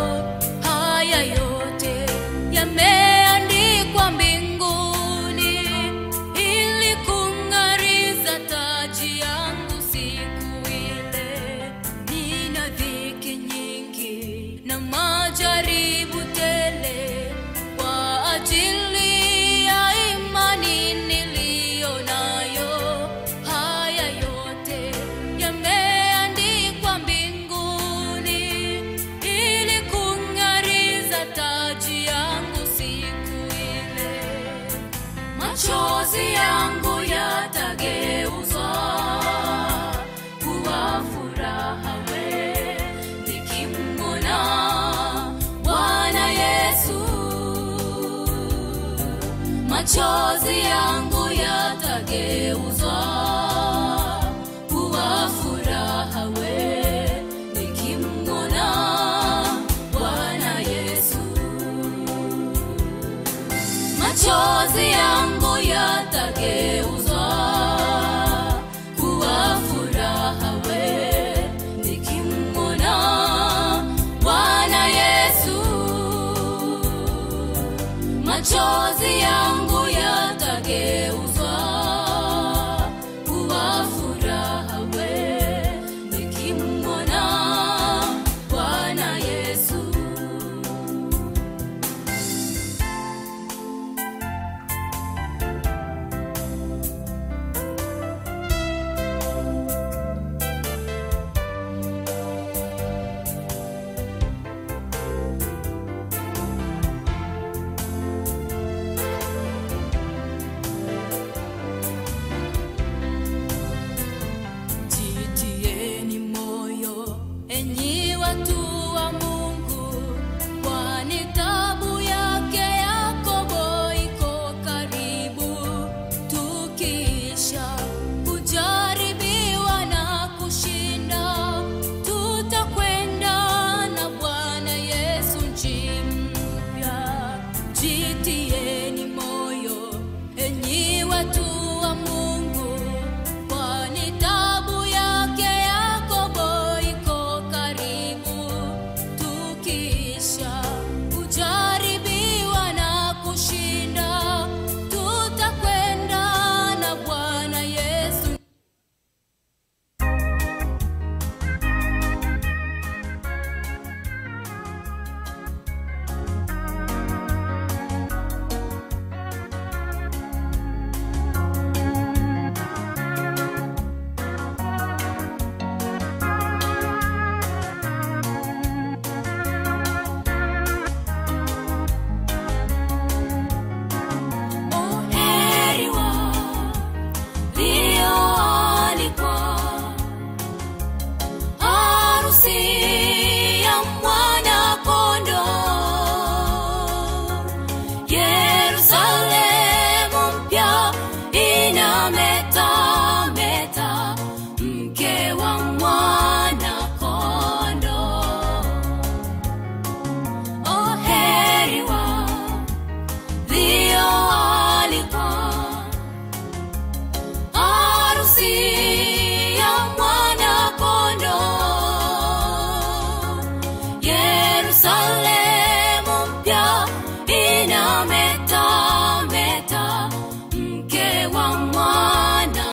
Haya yote yameandikwa mbinguni ili kung'ariza taji yangu siku ile. Nina dhiki nyingi na majaribu tele kwa ajili ya imani niliyo nayo. Haya yote yameandikwa mbinguni ili kung'ariza taji yangu siku ile. Machozi yangu yatageuzwa kuwa furaha we nikimwona Bwana Yesu. Machozi yangu yatageuzwa kuwa furaha we nikimwona Bwana Yesu. Machozi yangu yatageuzwa kuwa furaha we nikimwona Bwana Yesu. Machozi yangu yatageuzwa kuwa furaha we nikimwona Bwana Yesu. Jitieni moyo enyi watu wa Mungu, kwani taabu yake Yakobo iko karibu. Tukiisha kujaribiwa na kushinda, tutakwenda na Bwana Yesu nchi mpya. Jitieni moyo enyi watu wa Mungu, kwani taabu yake Yakobo iko karibu. Tukiisha kujaribiwa na kushinda, tutakwenda na Bwana Yesu. Heri walioalikwa harusi ya Mwana-Kondoo. Yerusalemu mpya inametameta, mke wa Mwana-Kondoo. Heri walioalikwa harusi ya Mwana-Kondoo. Yerusalemu